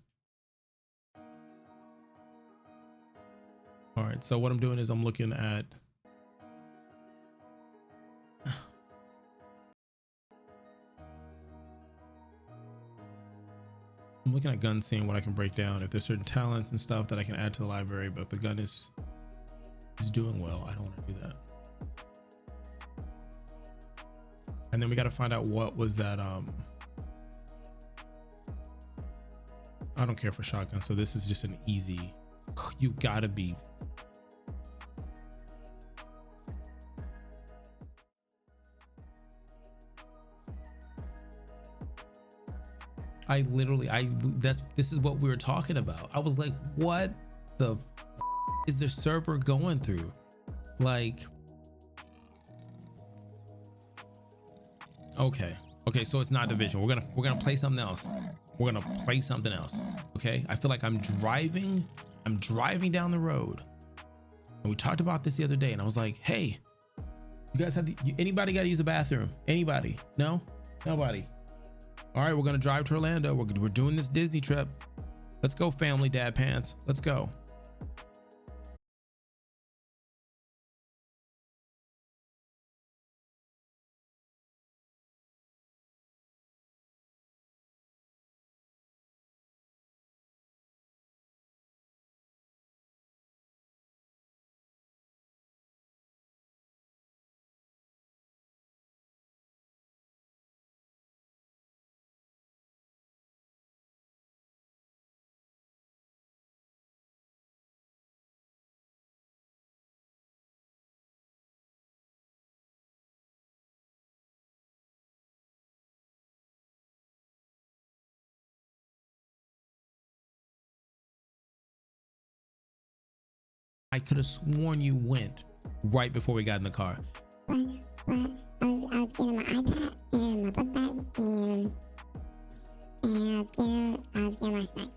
All right, so what I'm doing is I'm looking at guns, seeing what I can break down. If there's certain talents and stuff that I can add to the library, but if the gun is doing well, I don't want to do that. And then we got to find out what was that. I don't care for shotgun, so this is just an easy. You gotta be. This is what we were talking about. I was like, what the is their server going through? Like, okay, so it's not Division. We're gonna play something else. Okay, I feel like I'm driving down the road, and we talked about this the other day, and I was like, hey, you guys have anybody got to use the bathroom? Anybody? No, nobody. All right, we're gonna drive to Orlando. We're doing this Disney trip. Let's go, family, dad pants. Let's go. I could have sworn you went right before we got in the car. But I was getting my iPad and my book bag and I was getting my snacks.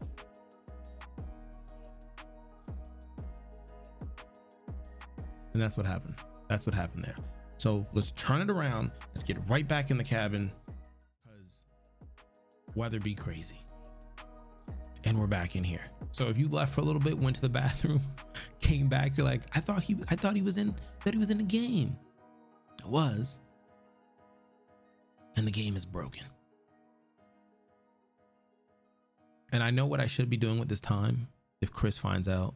And that's what happened. That's what happened there. So let's turn it around. Let's get right back in the cabin because weather be crazy. And we're back in here. So if you left for a little bit, went to the bathroom, came back, you're like, I thought he was in the game. It was. And the game is broken. And I know what I should be doing with this time. If Chris finds out,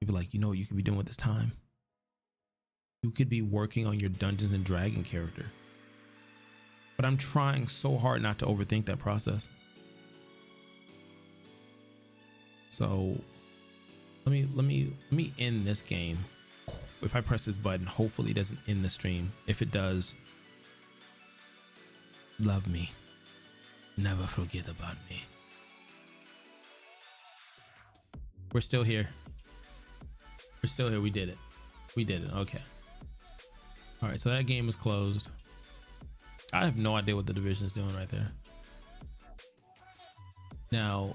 he'd be like, you know what you could be doing with this time? You could be working on your Dungeons and Dragon character. But I'm trying so hard not to overthink that process. So let me end this game. If I press this button, hopefully it doesn't end the stream. If it does, love me. Never forget about me. We're still here. We're still here. We did it. We did it. Okay. All right. So that game is closed. I have no idea what the division is doing right there. Now,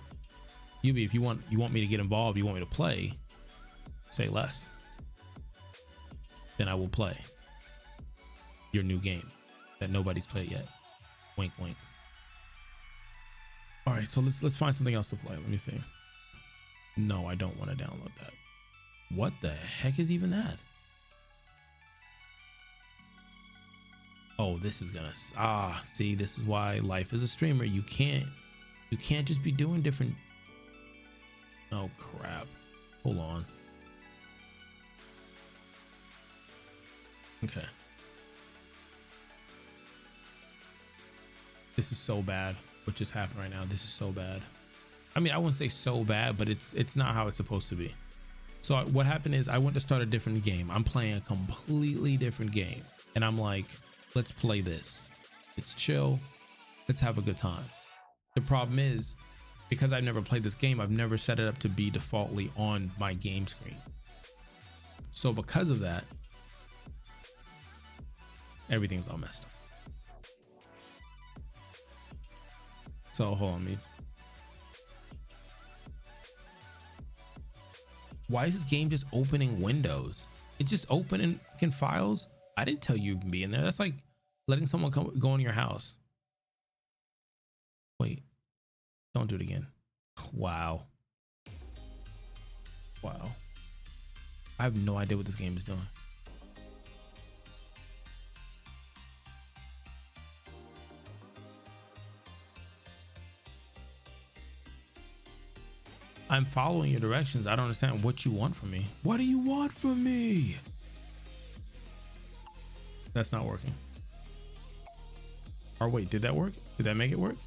Yubi, if you want me to get involved, you want me to play, say less. Then I will play your new game that nobody's played yet. Wink, wink. All right. So let's find something else to play. Let me see. No, I don't want to download that. What the heck is even that? Oh, this is gonna, see, this is why life as a streamer, you can't just be doing different. Oh crap. Hold on. Okay. This is so bad. What just happened right now? This is so bad. I mean, I wouldn't say so bad, but it's not how it's supposed to be. So what happened is I went to start a different game. I'm playing a completely different game. And I'm like, let's play this. It's chill. Let's have a good time. The problem is, because I've never played this game, I've never set it up to be defaultly on my game screen. So because of that, everything's all messed up. So hold on, me. Why is this game just opening windows? It's just opening files. I didn't tell you to be in there. That's like letting someone go in your house. Wait, don't do it again. Wow. Wow. I have no idea what this game is doing. I'm following your directions. I don't understand what you want from me. What do you want from me? That's not working. Or wait, did that work? Did that make it work?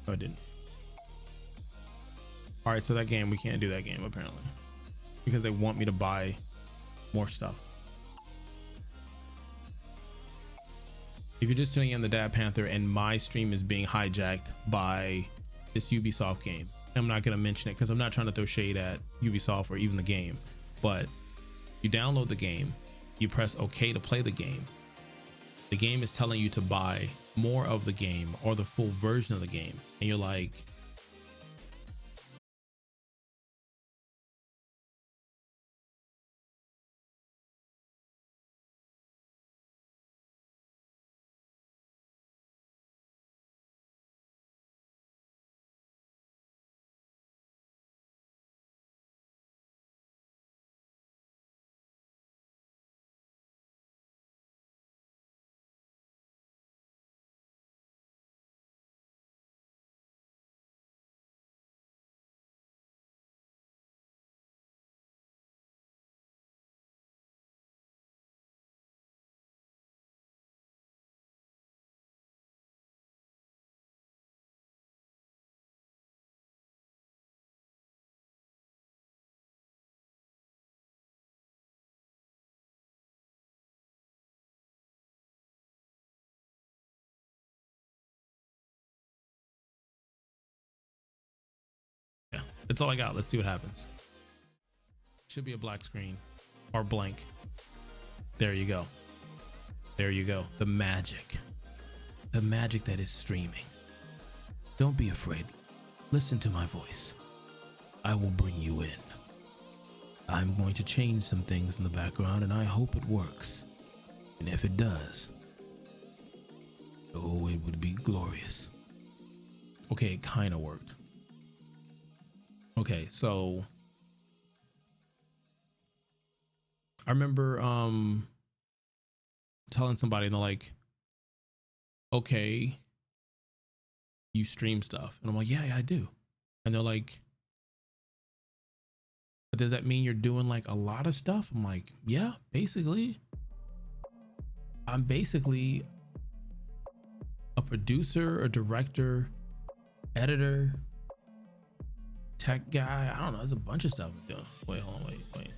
No, it didn't. All right, so that game, we can't do that game apparently because they want me to buy more stuff. If you're just tuning in the Dad Panther and my stream is being hijacked by this Ubisoft game, I'm not going to mention it because I'm not trying to throw shade at Ubisoft or even the game, but you download the game, you press OK to play the game. The game is telling you to buy more of the game or the full version of the game. And you're like, yeah, that's all I got. Let's see what happens. Should be a black screen or blank. There you go. There you go. The magic that is streaming. Don't be afraid. Listen to my voice. I will bring you in. I'm going to change some things in the background, and I hope it works. And if it does, oh, it would be glorious. Okay, it kind of worked. Okay, so I remember telling somebody, and they're like, okay, you stream stuff. And I'm like, yeah, I do. And they're like, but does that mean you're doing like a lot of stuff? I'm like, yeah, basically. I'm basically a producer, a director, editor, tech guy. I don't know. There's a bunch of stuff I'm doing. Wait, hold on, wait.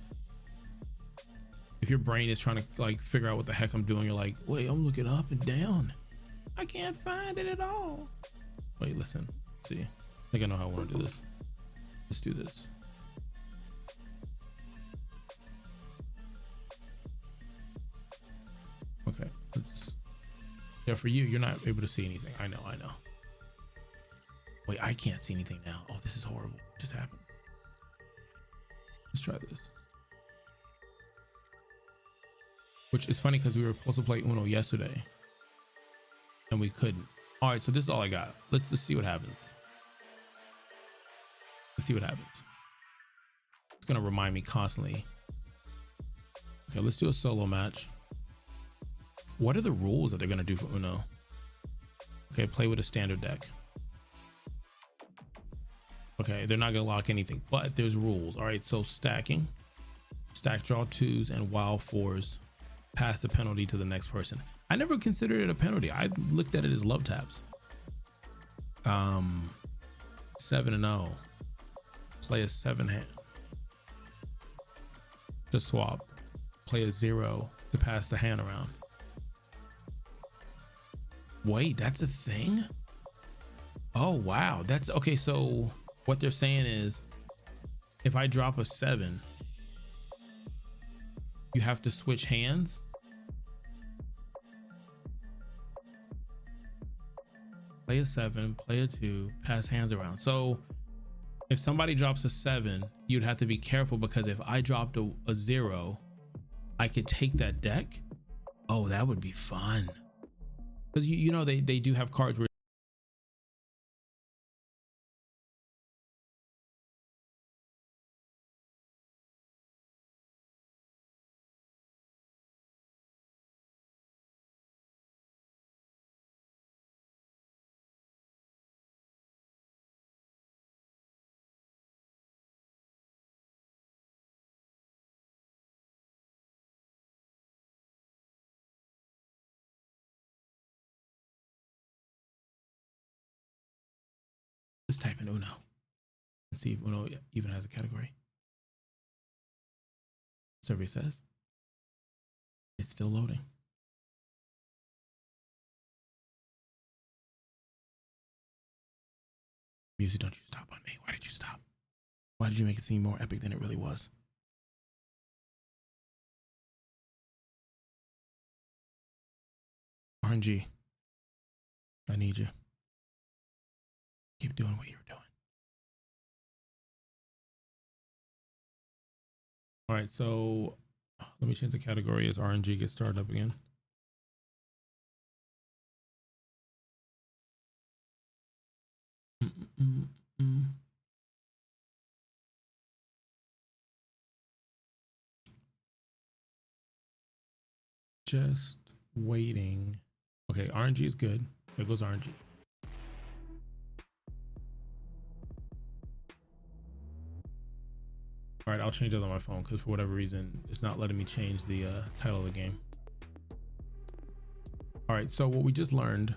If your brain is trying to like figure out what the heck I'm doing, you're like, wait, I'm looking up and down. I can't find it at all. Wait, listen. Let's see. I think I know how I want to do this. Let's do this. Okay. Yeah, for you, you're not able to see anything. I know. Wait, I can't see anything now. Oh, this is horrible. What just happened? Let's try this. Which is funny because we were supposed to play Uno yesterday and we couldn't. All right, so this is all I got. Let's just see what happens. Let's see what happens. It's gonna remind me constantly. Okay, let's do a solo match. What are the rules that they're gonna do for Uno? Okay, play with a standard deck. Okay, they're not gonna lock anything, but there's rules. All right, so stacking, stack draw twos and wild fours. Pass the penalty to the next person. I never considered it a penalty. I looked at it as love taps. 7-0. Play a 7 hand. To swap. Play a 0 to pass the hand around. Wait, that's a thing? Oh wow, that's okay. So what they're saying is, if I drop a 7, you have to switch hands. Play a 7, play a 2, pass hands around. So if somebody drops a 7, you'd have to be careful, because if I dropped a 0, I could take that deck. Oh, that would be fun. Because you know they do have cards where let's type in Uno and see if Uno even has a category. Survey says it's still loading. Music, don't you stop on me. Why did you stop? Why did you make it seem more epic than it really was? RNG, I need you. Keep doing what you're doing. All right, so let me change the category as RNG gets started up again. Just waiting. Okay, RNG is good. There goes RNG. All right, I'll change it on my phone because for whatever reason, it's not letting me change the title of the game. All right, so what we just learned,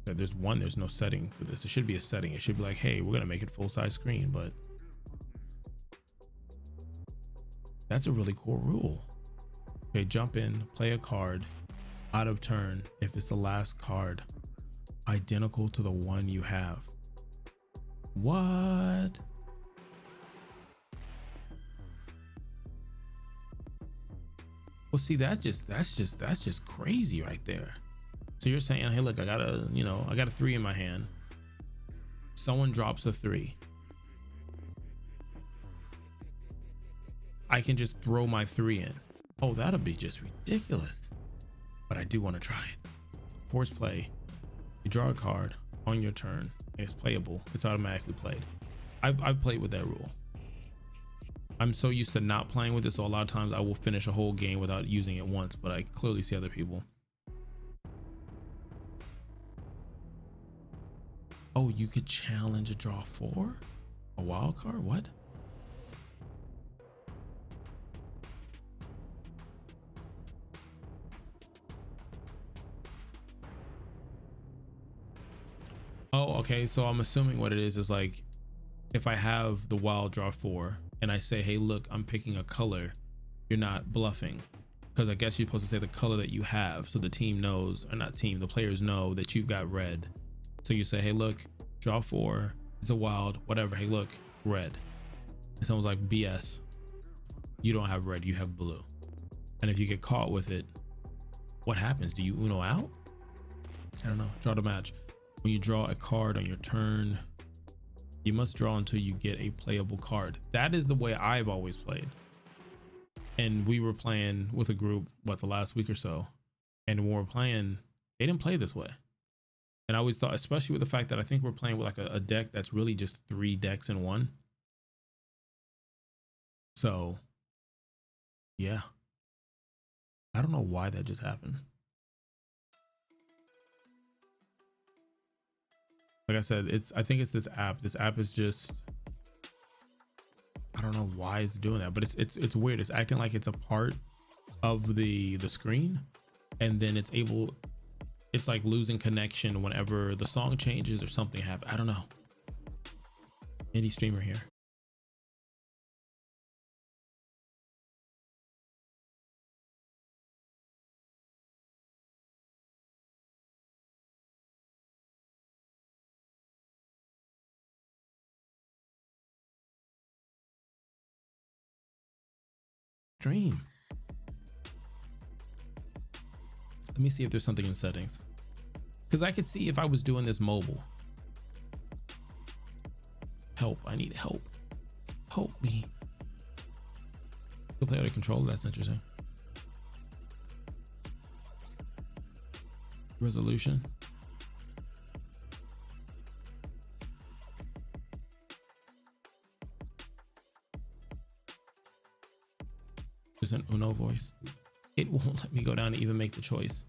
that there's no setting for this. It should be a setting. It should be like, hey, we're gonna make it full-size screen, but that's a really cool rule. Okay, jump in, play a card, out of turn if it's the last card identical to the one you have. What? Well, see, that's just crazy right there. So you're saying, hey, look, I got a 3 in my hand. Someone drops a 3. I can just throw my 3 in. Oh, that'll be just ridiculous. But I do want to try it. Force play. You draw a card on your turn and it's playable. It's automatically played. I've played with that rule. I'm so used to not playing with it, so a lot of times I will finish a whole game without using it once, but I clearly see other people. Oh, you could challenge a draw 4? A wild card? What? Oh, okay. So I'm assuming what it is like, if I have the wild draw 4 and I say, hey, look, I'm picking a color, you're not bluffing. Because I guess you're supposed to say the color that you have. So the team knows, or not team, the players know that you've got red. So you say, hey, look, draw 4. It's a wild, whatever. Hey, look, red. And someone's like, BS. You don't have red, you have blue. And if you get caught with it, what happens? Do you Uno out? I don't know. Draw the match. When you draw a card on your turn, you must draw until you get a playable card. That is the way I've always played. And we were playing with a group, the last week or so. And when we were playing, they didn't play this way. And I always thought, especially with the fact that I think we're playing with like a deck that's really just 3 decks in one. So, yeah. I don't know why that just happened. Like I said, I think it's this app. This app is just, I don't know why it's doing that, but it's weird. It's acting like it's a part of the screen, and then it's like losing connection whenever the song changes or something happens. I don't know. Indie streamer here. Stream. Let me see if there's something in settings, because I could see if I was doing this mobile. Help, I need help. Help me. You'll play out of control. That's interesting. Resolution. There's an Uno voice. It won't let me go down to even make the choice.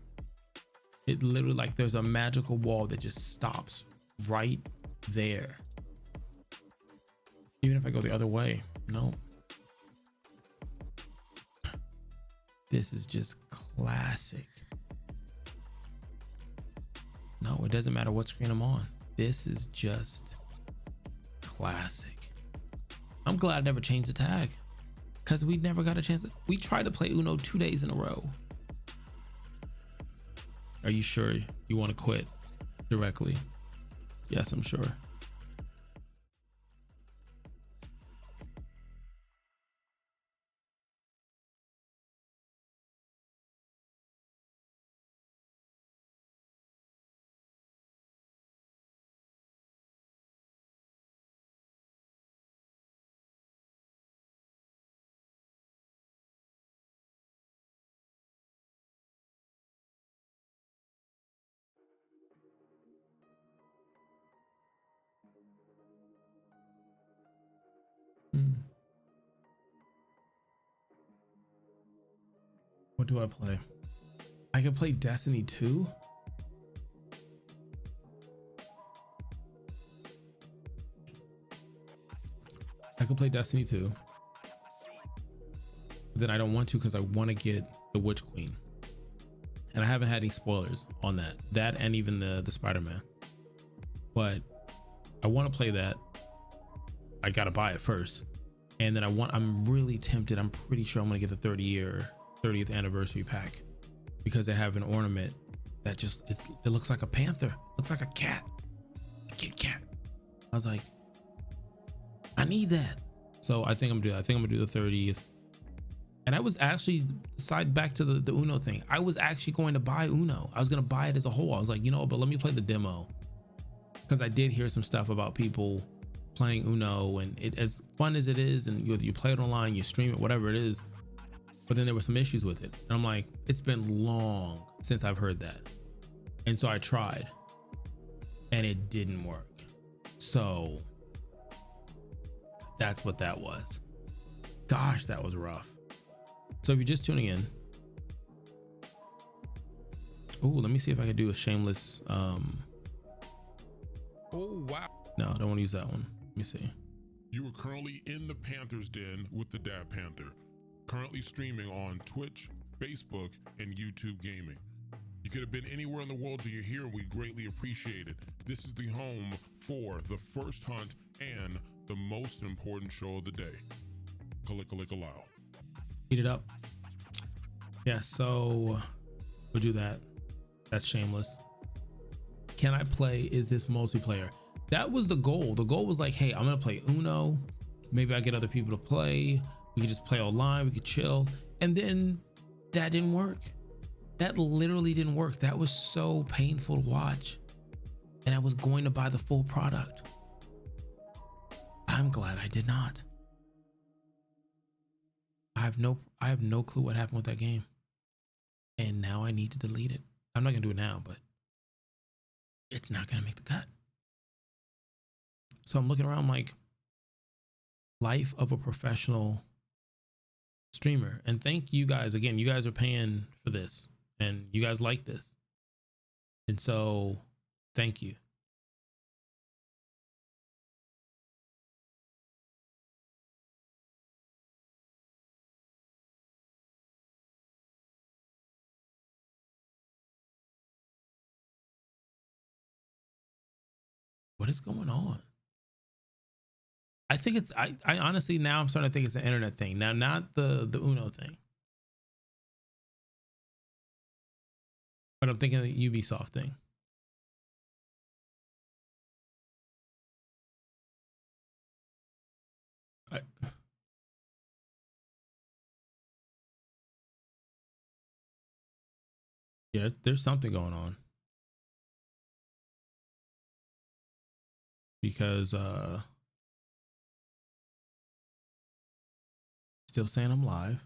It literally, like, there's a magical wall that just stops right there. Even if I go the other way, no. This is just classic. No, it doesn't matter what screen I'm on. This is just classic. I'm glad I never changed the tag, because we never got a chance. We tried to play Uno 2 days in a row. Are you sure you want to quit directly? Yes, I'm sure. What do I play? I can play Destiny 2. I can play Destiny 2. But then I don't want to, because I want to get the Witch Queen. And I haven't had any spoilers on that. That and even the Spider-Man. But I want to play that. I gotta buy it first. And then I'm really tempted. I'm pretty sure I'm gonna get the 30th anniversary pack, because they have an ornament that just, it looks like a panther. Looks like a cat. A Kit Kat. I was like, I need that. So I think I'm gonna do the 30th. And I was actually, side back to the Uno thing, I was actually going to buy Uno. I was going to buy it as a whole. I was like, you know, but let me play the demo, because I did hear some stuff about people playing Uno, and it, as fun as it is, and you play it online, you stream it, whatever it is, but then there were some issues with it. And I'm like, it's been long since I've heard that. And so I tried and it didn't work. So that's what that was. Gosh, that was rough. So if you're just tuning in, oh, let me see if I can do a shameless, oh wow. No, I don't want to use that one. Let me see. You are currently in the Panther's Den with the Dad Panther, currently streaming on Twitch, Facebook, and YouTube Gaming. You could have been anywhere in the world till you're here, and we greatly appreciate it. This is the home for the first hunt and the most important show of the day. Kalikalikalow. Eat it up. Yeah, so we'll do that. That's shameless. Can I play? Is this multiplayer? That was the goal. The goal was like, hey, I'm gonna play Uno. Maybe I get other people to play. We could just play online. We could chill. And then that didn't work. That literally didn't work. That was so painful to watch. And I was going to buy the full product. I'm glad I did not. I have no clue what happened with that game. And now I need to delete it. I'm not gonna do it now, but it's not gonna make the cut. So I'm looking around like, life of a professional streamer. And thank you guys again. You guys are paying for this and you guys like this. And so thank you. What is going on? I think it's, I honestly, now I'm starting to think it's an internet thing. Now, not the Uno thing. But I'm thinking the Ubisoft thing. Yeah, there's something going on. Because still saying I'm live.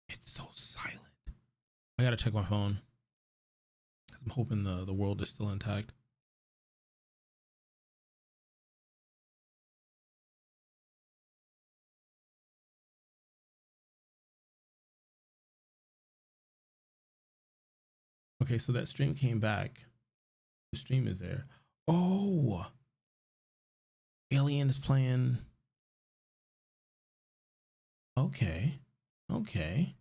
It's so silent. I gotta check my phone. I'm hoping the world is still intact. Okay, so that stream came back. The stream is there. Oh, Alien is playing. Okay. Okay.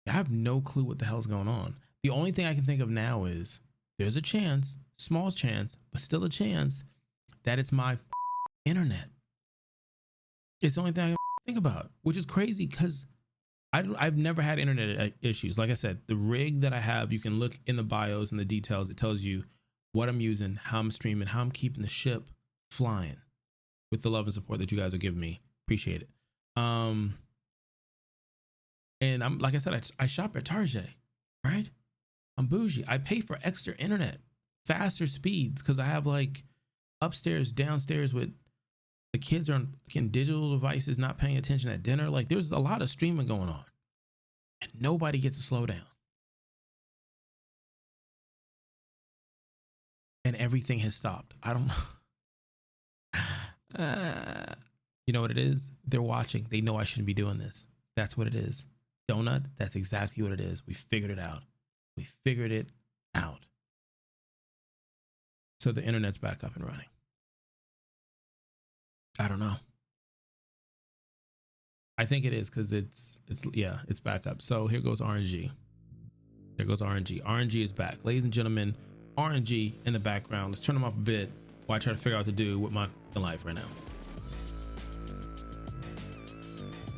I have no clue what the hell's going on. The only thing I can think of now is there's a chance, small chance, but still a chance that it's my internet. It's the only thing I can think about, which is crazy because I've never had internet issues. Like I said, the rig that I have, you can look in the BIOS and the details. It tells you what I'm using, how I'm streaming, how I'm keeping the ship flying with the love and support that you guys are giving me. Appreciate it. And I'm, like I said, I shop at Target, right? I'm bougie. I pay for extra internet, faster speeds, because I have like upstairs, downstairs with the kids are on digital devices, not paying attention at dinner. Like there's a lot of streaming going on and nobody gets to slow down. And everything has stopped. I don't know. You know what it is? They're watching. They know I shouldn't be doing this. That's what it is. Donut, that's exactly what it is. We figured it out. We figured it out. So the internet's back up and running. I don't know. I think it is because it's back up. So here goes RNG. There goes RNG. RNG is back. Ladies and gentlemen, RNG in the background. Let's turn them up a bit while I try to figure out what to do with my life right now.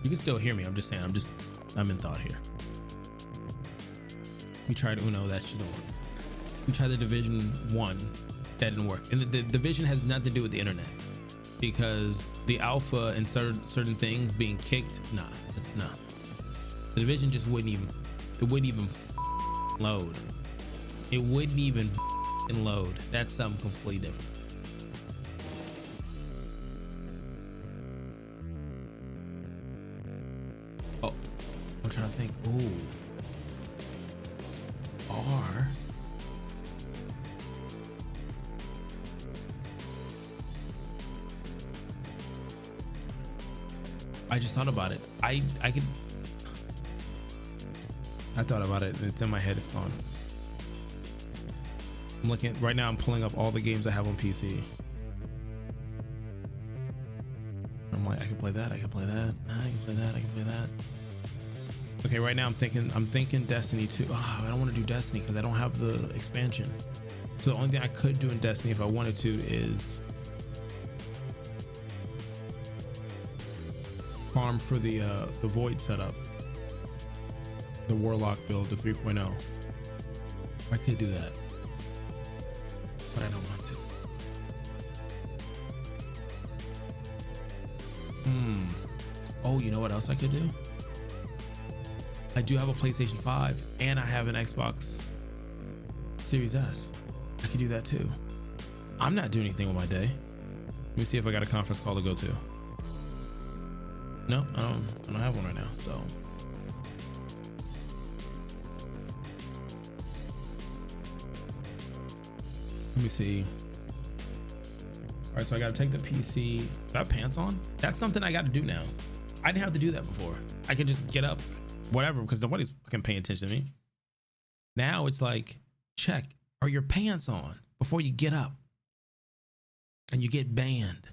You can still hear me. I'm just saying, I'm in thought here. We tried Uno, that shouldn't work. We tried the Division 1, that didn't work. And the Division has nothing to do with the internet, because the alpha and certain things being kicked, nah, it's not. The Division just wouldn't even load. It wouldn't even load. That's something completely different. Oh, I'm trying to think. Ooh. R. I just thought about it. I thought about it and it's in my head. It's gone. I'm looking at, right now I'm pulling up all the games I have on PC. I'm like, I can play that, I can play that, I can play that, I can play that. Okay, right now I'm thinking Destiny 2. Oh, I don't want to do Destiny because I don't have the expansion. So the only thing I could do in Destiny if I wanted to is farm for the Void setup, the Warlock build, the 3.0. I could do that, but I don't want to. Oh, you know what else I could do? I do have a PlayStation 5 and I have an Xbox Series S. I could do that too. I'm not doing anything with my day. Let me see if I got a conference call to go to. No, I don't have one right now, so. Let me see. All right, so I got to take the PC. Do I have pants on? That's something I got to do now. I didn't have to do that before. I could just get up, whatever, because nobody's fucking paying attention to me. Now it's like, check, are your pants on before you get up? And you get banned.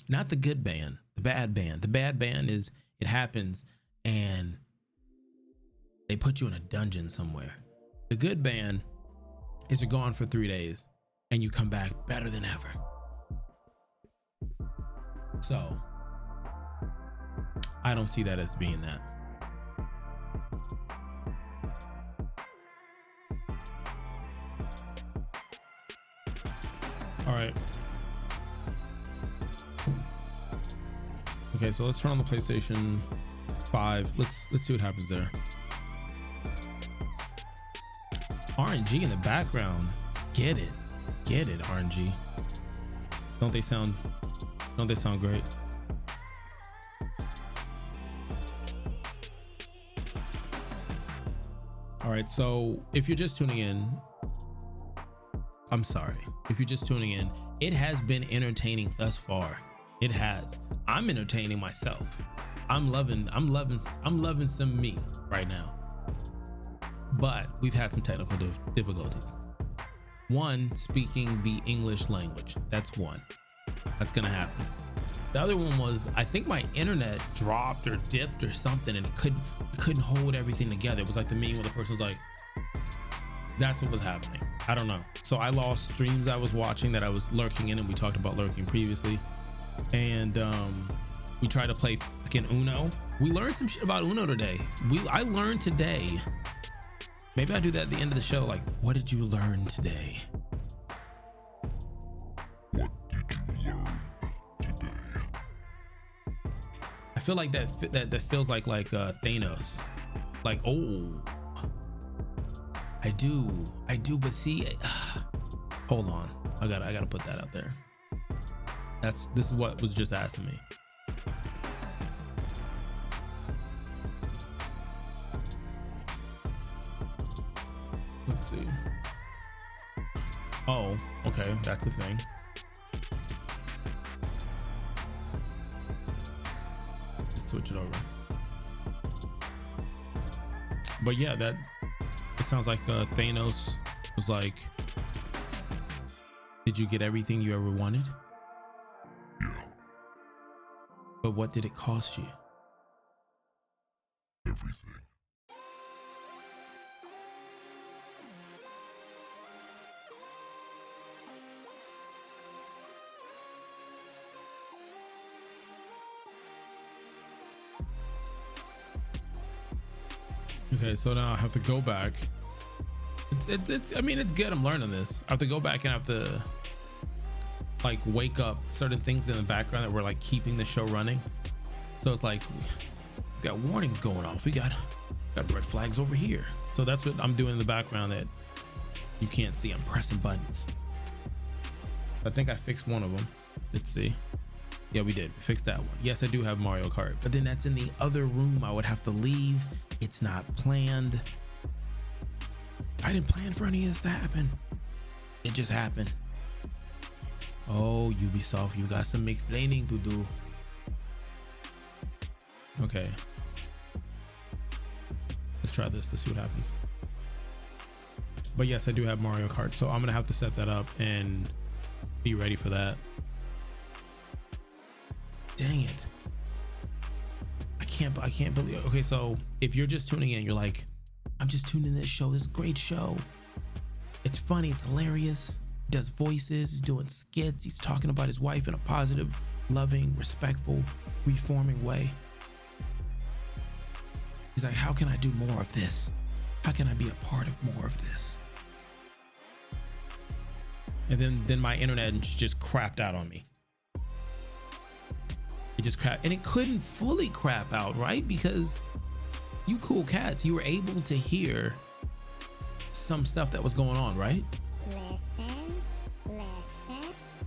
Not the good ban, the bad ban. The bad ban is it happens and they put you in a dungeon somewhere. The good ban is you're gone for 3 days and you come back better than ever. So I don't see that as being that. All right. Okay, so let's turn on the PlayStation 5. Let's see what happens there. RNG in the background. Get it. Get it, RNG. Don't they sound great? All right, so if you're just tuning in, I'm sorry. If you're just tuning in, it has been entertaining thus far. It has. I'm entertaining myself. I'm loving some me right now. But we've had some technical difficulties. One, speaking the English language. That's one. That's gonna happen. The other one was, I think my internet dropped or dipped or something, and it couldn't hold everything together. It was like the meme where the person was like, that's what was happening. I don't know. So I lost streams I was watching that I was lurking in, and we talked about lurking previously. And we tried to play fucking Uno. We learned some shit about Uno today. I learned today. Maybe I'll do that at the end of the show. Like, what did you learn today? What did you learn today? I feel like that feels like Thanos. Like, oh, I do, but see, hold on. I gotta put that out there. This is what was just asked of me. Let's see. Oh, okay, that's the thing. Let's switch it over. But yeah, it sounds like Thanos was like, did you get everything you ever wanted? Yeah. But what did it cost you? Everything. Okay, so now I have to go back I mean, it's good. I'm learning this. I have to go back and I have to like wake up certain things in the background that were like keeping the show running. So it's like we got warnings going off. We got red flags over here. So that's what I'm doing in the background that you can't see. I'm pressing buttons. I think I fixed one of them. Let's see. Yeah, we did. We fixed that one. Yes, I do have Mario Kart, but then that's in the other room. I would have to leave. It's not planned. I didn't plan for any of this to happen. It just happened. Oh, Ubisoft, you got some explaining to do. Okay. Let's try this. Let's see what happens. But yes, I do have Mario Kart, so I'm gonna have to set that up and be ready for that. Dang it. I can't believe. Okay, so if you're just tuning in, you're like, I'm just tuning in this show. This great show. It's funny. It's hilarious. He does voices. He's doing skits. He's talking about his wife in a positive, loving, respectful, reforming way. He's like, how can I do more of this? How can I be a part of more of this? And then my internet just crapped out on me. It just crapped, and it couldn't fully crap out, right? Because you cool cats, you were able to hear some stuff that was going on, right? Listen.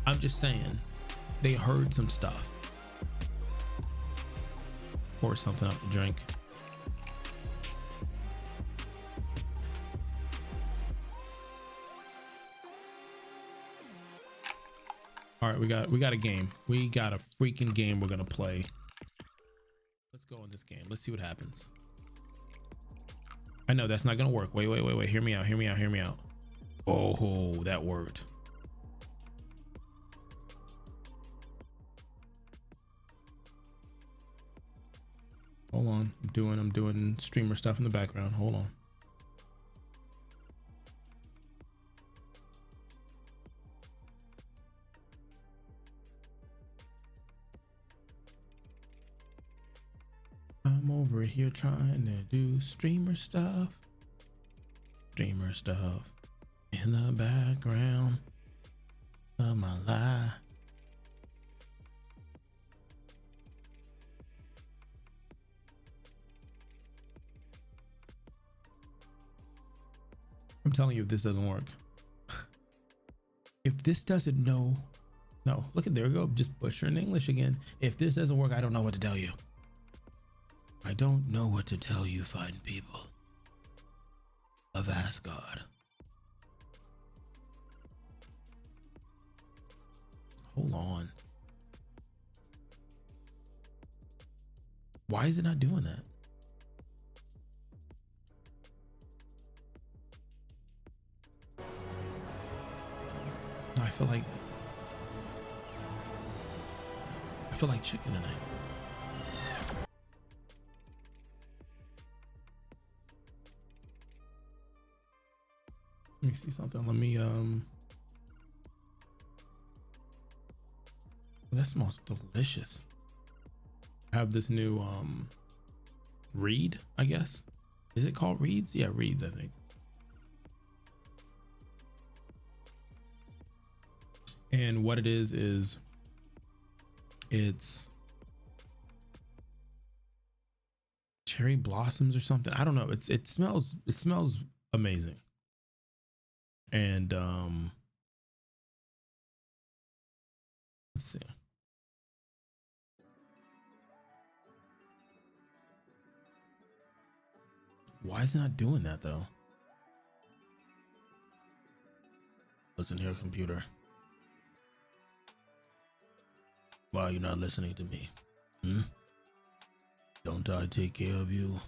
I'm just saying, they heard some stuff. Pour something up to drink. All right, we got a game. We got a freaking game we're gonna play. Let's go in this game. Let's see what happens. I know that's not gonna work. Wait. Hear me out. Oh, that worked. Hold on. I'm doing streamer stuff in the background. Hold on. I'm over here trying to do streamer stuff in the background of my life. I'm telling you, if this doesn't work, if this doesn't no, look at, there we go, just butchering English again. If this doesn't work, I don't know what to tell you. I don't know what to tell you, fine people of Asgard. Hold on. Why is it not doing that? No, I feel like chicken tonight. Let me see something. Let me that smells delicious. I have this new reed, I guess. Is it called reeds? Yeah, reeds, I think. And what it is it's cherry blossoms or something. I don't know. It smells amazing. And let's see. Why is it not doing that though? Listen here, computer. Why are you not listening to me? Don't I take care of you?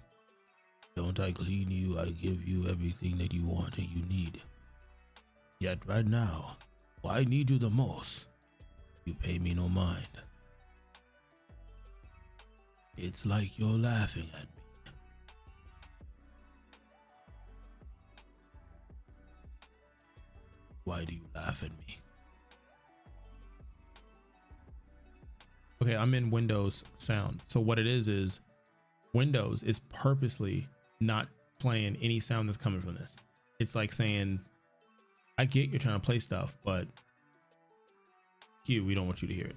Don't I clean you? I give you everything that you want and you need. Yet right now, why I need you the most, you pay me no mind. It's like you're laughing at me. Why do you laugh at me? Okay, I'm in Windows sound. So what it is Windows is purposely not playing any sound that's coming from this. it's like saying, I get you're trying to play stuff, but Q, we don't want you to hear it.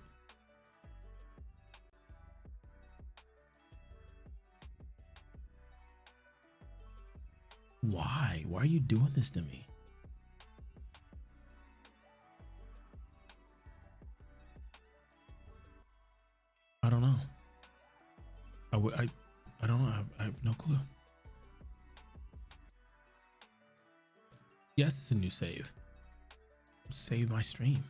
Why? Why are you doing this to me? I don't know. I don't know. I have no clue. Yes, it's a new save. Save my stream.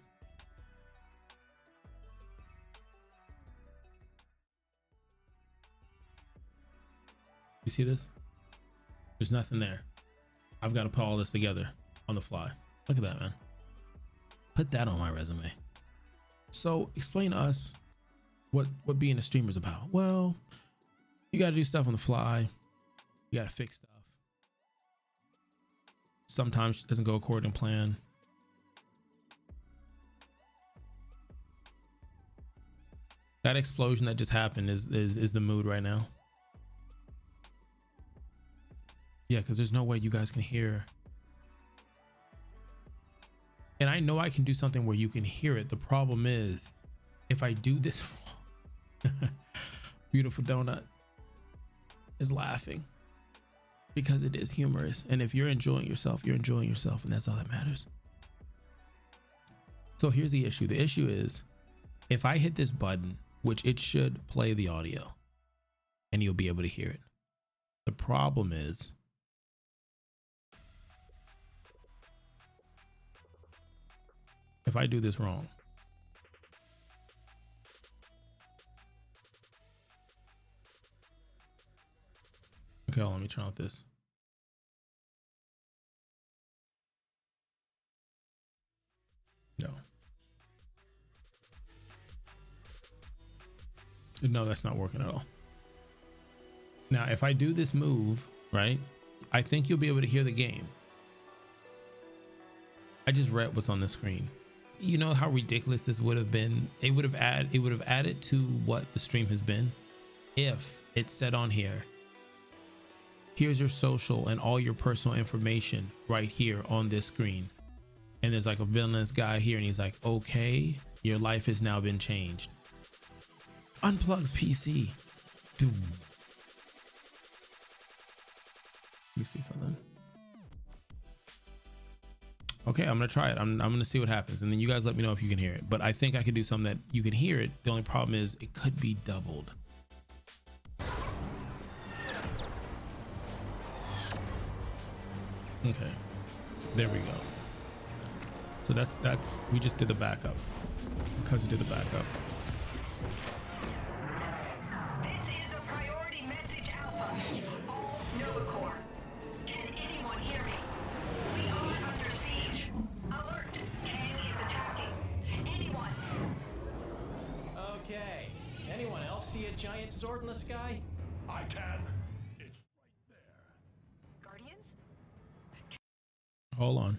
You see this? There's nothing there. I've got to put all this together on the fly. Look at that, man. Put that on my resume. So explain to us what being a streamer is about. Well, you got to do stuff on the fly. You got to fix stuff. Sometimes it doesn't go according to plan. That explosion that just happened is the mood right now. Yeah, because there's no way you guys can hear. And I know I can do something where you can hear it. The problem is, if I do this wrong, Beautiful Donut is laughing because it is humorous. And if you're enjoying yourself, you're enjoying yourself, and that's all that matters. So here's the issue. The issue is, if I hit this button, which it should play the audio, and you'll be able to hear it. The problem is, if I do this wrong, okay, let me try out this. No, that's not working at all. Now, if I do this move, right, I think you'll be able to hear the game. I just read what's on the screen. You know how ridiculous this would have been? It would have added to what the stream has been if it said on here, here's your social and all your personal information right here on this screen. And there's like a villainous guy here, and he's like, okay, your life has now been changed. Unplugs PC. Doom. You see something? Okay, I'm gonna try it. I'm gonna see what happens, and then you guys let me know if you can hear it. But I think I could do something that you can hear it. The only problem is it could be doubled. Okay, there we go. So that's we just did the backup because we did the backup. Giant sword in the sky? I can. It's right there. Guardians? Hold on.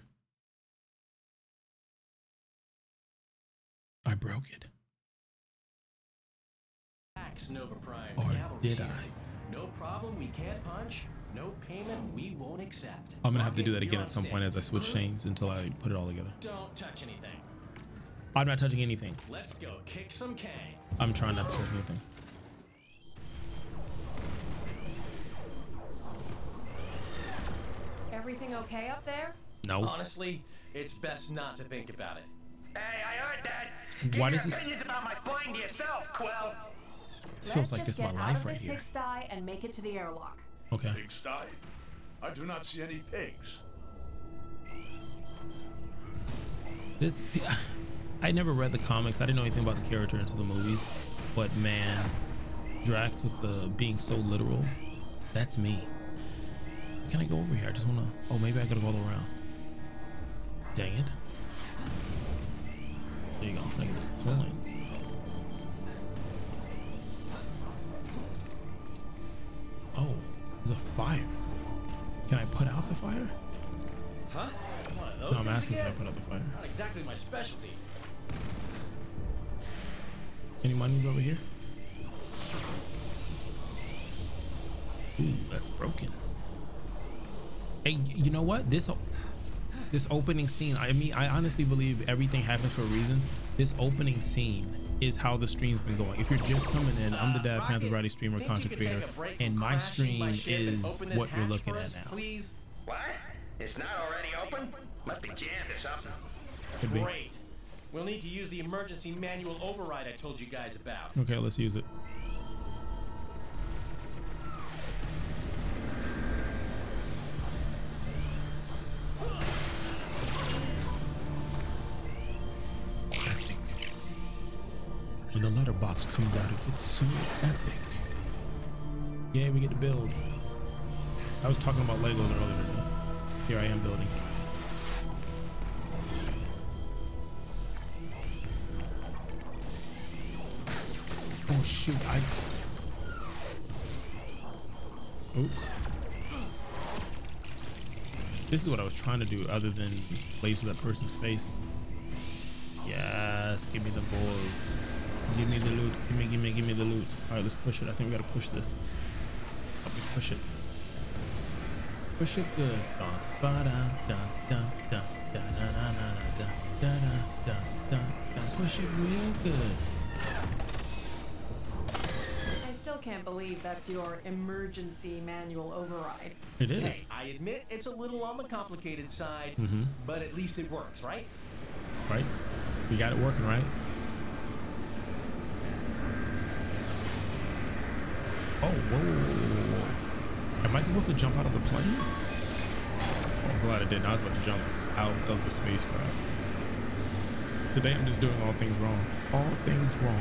I broke it. Nova Prime. Or did I? No problem, we can't punch. No payment, we won't accept. I'm gonna have to do that again at some point as I switch chains until I put it all together. Don't touch anything. I'm not touching anything. Let's go kick some K. I'm trying not to touch anything. Everything okay up there? No. Honestly, it's best not to think about it. Hey, I heard that. Why Give does your this? opinions about my flying to yourself, Quill. This feels like this is my life right here. Let's just get out of this pigsty and make it to the airlock. Okay. Pigsty? I do not see any pigs. This, I never read the comics. I didn't know anything about the character until the movies. But man, Drax with the being so literal, that's me. Can I go over here? I just wanna. Oh, maybe I gotta go all around. Dang it. There you go. Negative coins. Oh, there's a fire. Can I put out the fire? Huh? One of those No, I'm things asking if I again? put out the fire. Not exactly my specialty. Any monies over here? Ooh, that's broken. Hey, you know what? This opening scene, I mean, I honestly believe everything happens for a reason. This opening scene is how the stream's been going. If you're just coming in, I'm the Dad Panther Variety streamer, think you content could take creator, a break and from my crashing my stream ship and is open this what you're hatch looking for at us, now. Please? What? It's not already open? Must be jammed or something. Could be. Great. We'll need to use the emergency manual override I told you guys about. Okay, let's use it. Epic. When the letterbox comes out, it gets so epic. Yeah, we get to build. I was talking about Legos earlier. Here I am building. Oh shoot, oops. This is what I was trying to do other than laser that person's face. Yes, give me the boards. Give me the loot. Give me the loot. All right, let's push it. I think we gotta push this. Help me push it. Push it good. Push it real good. I still can't believe that's your emergency manual override. It is. Hey, I admit it's a little on the complicated side, but at least it works, right? Right? We got it working, right? Oh, whoa. Am I supposed to jump out of the plane? Oh, I'm glad I didn't. I was about to jump out of the spacecraft. Today I'm just doing all things wrong. All things wrong.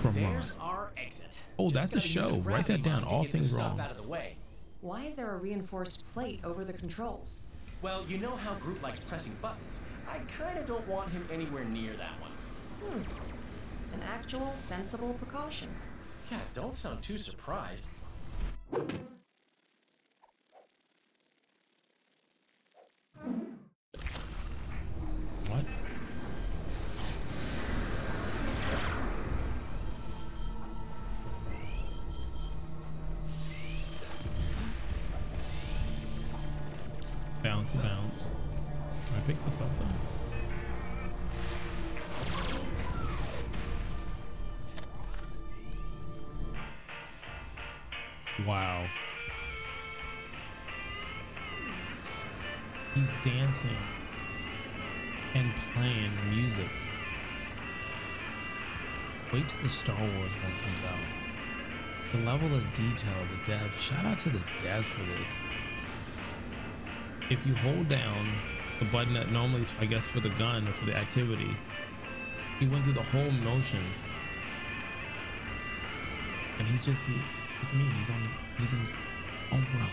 From There's our exit. Oh, Just that's a gotta use show. the Write that gravity down. mod to All get things this stuff wrong. out of the way. Why is there a reinforced plate over the controls? Well, you know how Groot likes pressing buttons. I kind of don't want him anywhere near that one. An actual sensible precaution. Yeah, don't sound too surprised. What? Bounce, bounce. Can I pick this up then? Wow. He's dancing and playing music. Wait till the Star Wars one comes out. The level of detail, the devs. Shout out to the devs for this. If you hold down the button that normally, I guess, for the gun or for the activity, he went through the whole motion. And he's just like me. He's in his own world.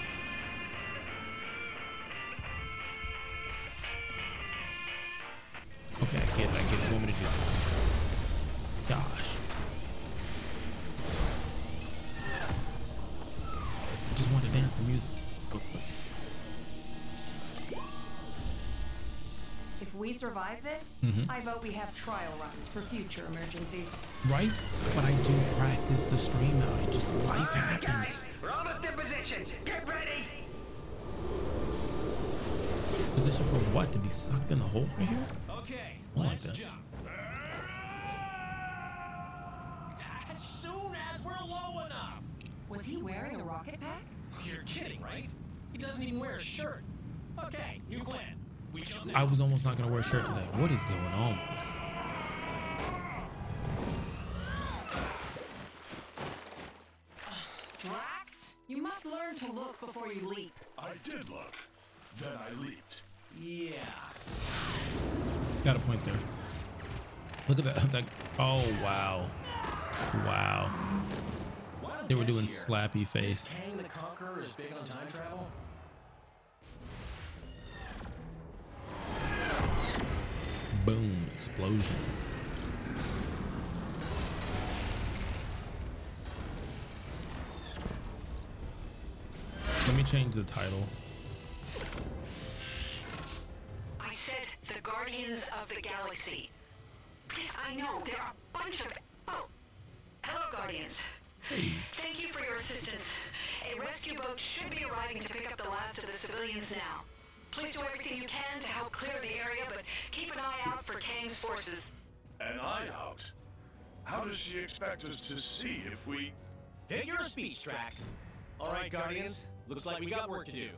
Okay, I get it. You want me to do this? Gosh. I just want to dance the music real quick. If we survive this, I vote we have trial runs for future emergencies. Right? But I do practice the stream out. It just life happens. Guys, we're almost in position. Get ready. Position for what? To be sucked in the hole right here? Okay, I like let's that. jump. As soon as we're low enough. Was he wearing a rocket pack? You're kidding, right? He doesn't even wear a shirt. Okay, new plan. We jump now. I was almost not gonna wear a shirt today. What is going on with this? Drax, you must learn to look before you leap. I did look. Then I leaped. Yeah. Got a point there. Look at that. Oh, wow. Wow. Wild They were guess doing here. slappy Is face. Kang the Conqueror is big on time travel? Boom. Explosion. Let me change the title. I said the Guardians of the Galaxy. Yes, I know, there are a bunch of... Oh, hello, Guardians. Thank you for your assistance. A rescue rescue boat should be arriving to pick up the last of the civilians now. Please do everything you can to help clear the area, but keep an eye out for Kang's forces. An eye out? How does she expect us to see if we... Figure of speech, Drax. All right, Guardians. Looks like we got work to do.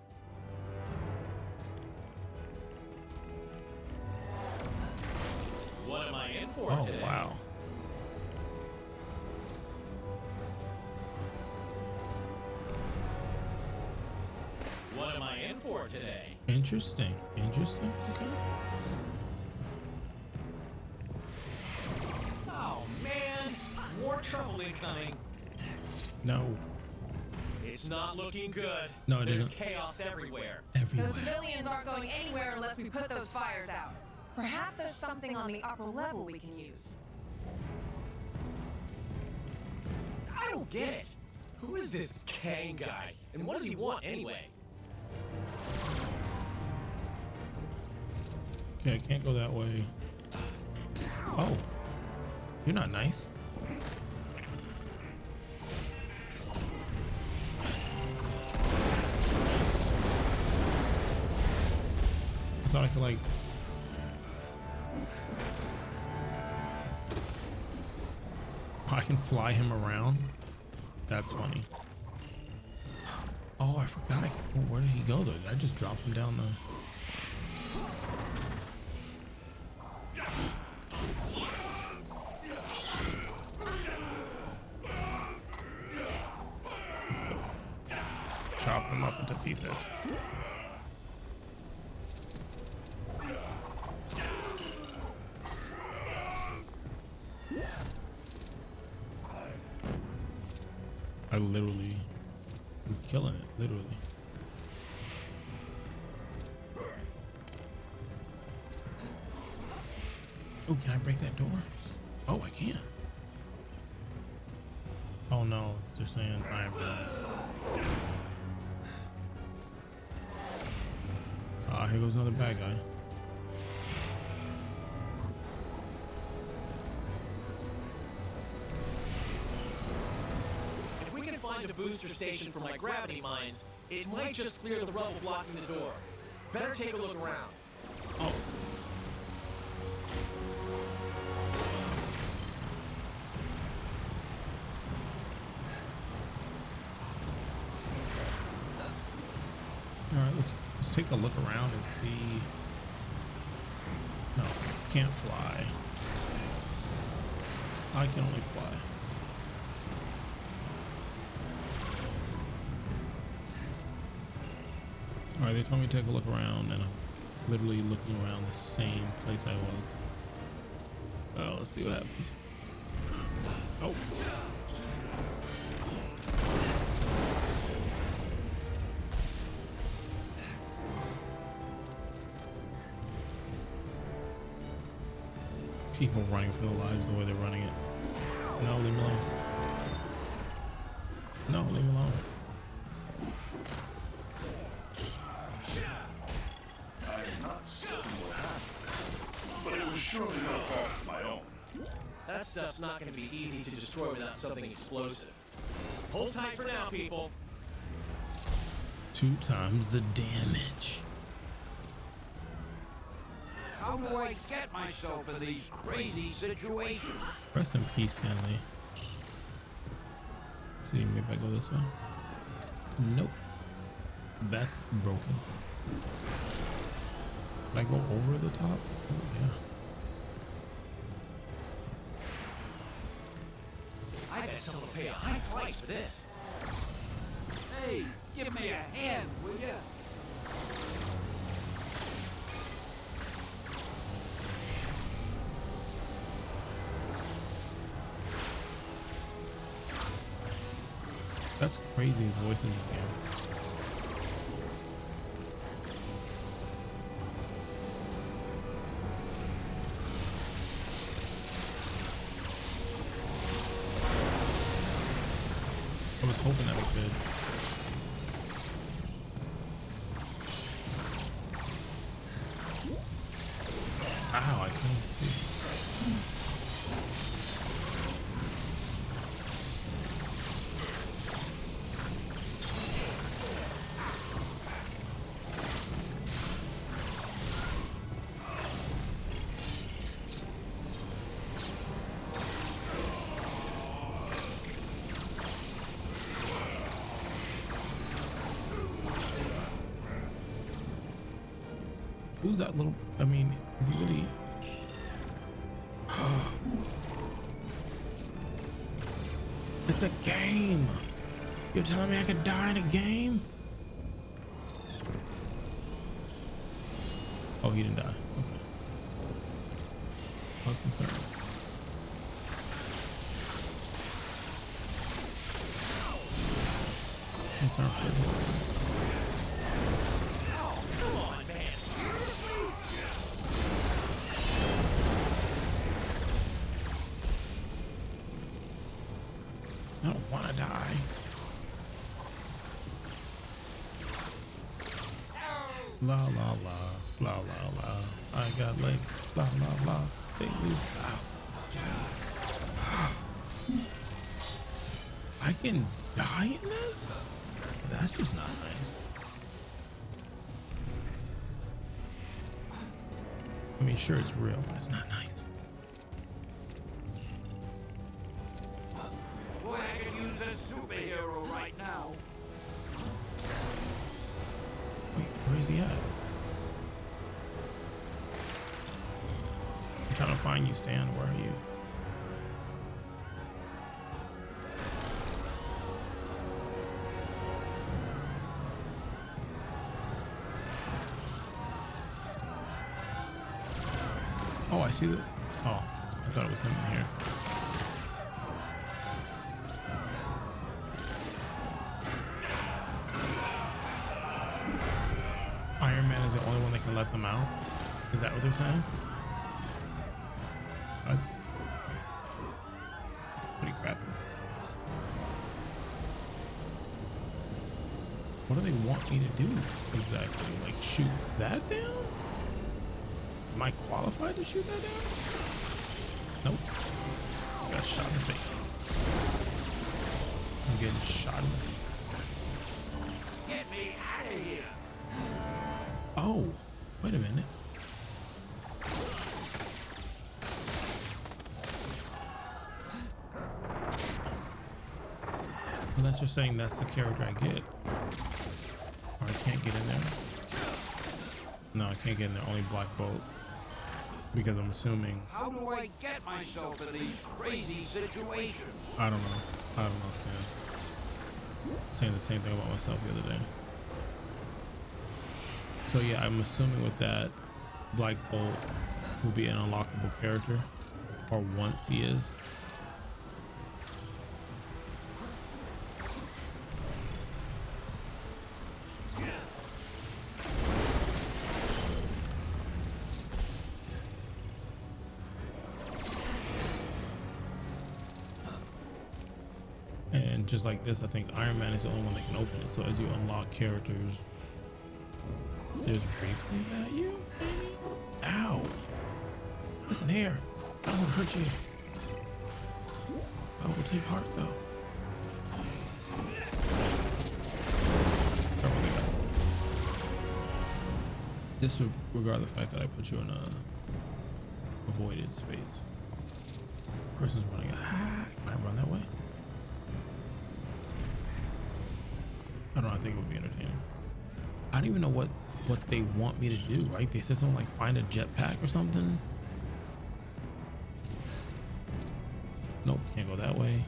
What am I in for today? Oh, wow. What am I in for today? Interesting. Interesting. Okay. Oh, man. More trouble incoming. No. It's not looking good. No, it There's isn't. chaos everywhere. Everywhere. Those civilians aren't going anywhere unless we put those fires out. Perhaps there's something on the upper level we can use. I don't get it. Who is this Kang guy? And what does he want anyway? Okay, I can't go that way. Oh. You're not nice. I thought I could like... I can fly him around. That's funny. Oh, I forgot. Where did he go though? Did I just drop him down the... Let's go. Chop him up into pieces. I literally am killing it, literally. Oh, can I break that door? Oh, I can. Oh no, they're saying I am done. Ah, here goes another bad guy. Find a booster station for my gravity mines, it might just clear the rubble blocking the door. Better take a look around. Oh. All right, let's take a look around and see. No, can't fly. I can only fly. Alright, they told me to take a look around, and I'm literally looking around the same place I was. Oh, let's see what happens. Oh. People running for their lives the way they're running it. No, leave me alone. No, leave me alone. Surely no fault of my own. That stuff's not going to be easy to destroy without something explosive. Hold tight for now, people. 2 times the damage. How do I get myself in these crazy situations? Rest in peace, Stanley. Let's see, maybe I go this way. Nope. That's broken. Did I go over the top? Oh, yeah. I bet someone will pay a high price for this. Hey, give me a hand, will ya? That's crazy, his voice is in here. I was hoping that was good. Ow, I couldn't see. Who's that little? I mean, is he really? It's a game. You're telling me I could die in a game? Oh, he didn't die. Okay. I was concerned. Concerned for him. I don't want to die. La la la, la la la. I got legs. La la la. They move. Ow. I can die in this? That's just not nice. I mean, sure, it's real, but it's not nice. Boy, I could use a superhero right now. Wait, where is he at? I'm trying to find you, Stan. Where are you? Oh, I see that. Oh, I thought it was him in here. Iron Man is the only one that can let them out? Is that what they're saying? That's pretty crappy. What do they want me to do exactly? Like shoot that down? Am I qualified to shoot that down? Nope. Just got shot in the face. I'm getting shot in the face. Get me out of here. Oh, wait a minute. Unless you're saying that's the character I get. Or I can't get in there. No, I can't get in there. Only Black Bolt. Because I'm assuming. How do I get myself in these crazy situations? I don't know. I don't know, Stan. Saying the same thing about myself the other day. So yeah, I'm assuming with that, Black Bolt will be an unlockable character. Or once he is. And just like this, I think Iron Man is the only one that can open it. So as you unlock characters, there's replay value. Ow! Listen here, I won't hurt you. I will take heart though. Disregard the fact that I put you in a avoided space. Person's running. Ah, can I run that way? I don't know, I think it would be entertaining. I don't even know what they want me to do, right? They said something like find a jetpack or something. Nope, can't go that way.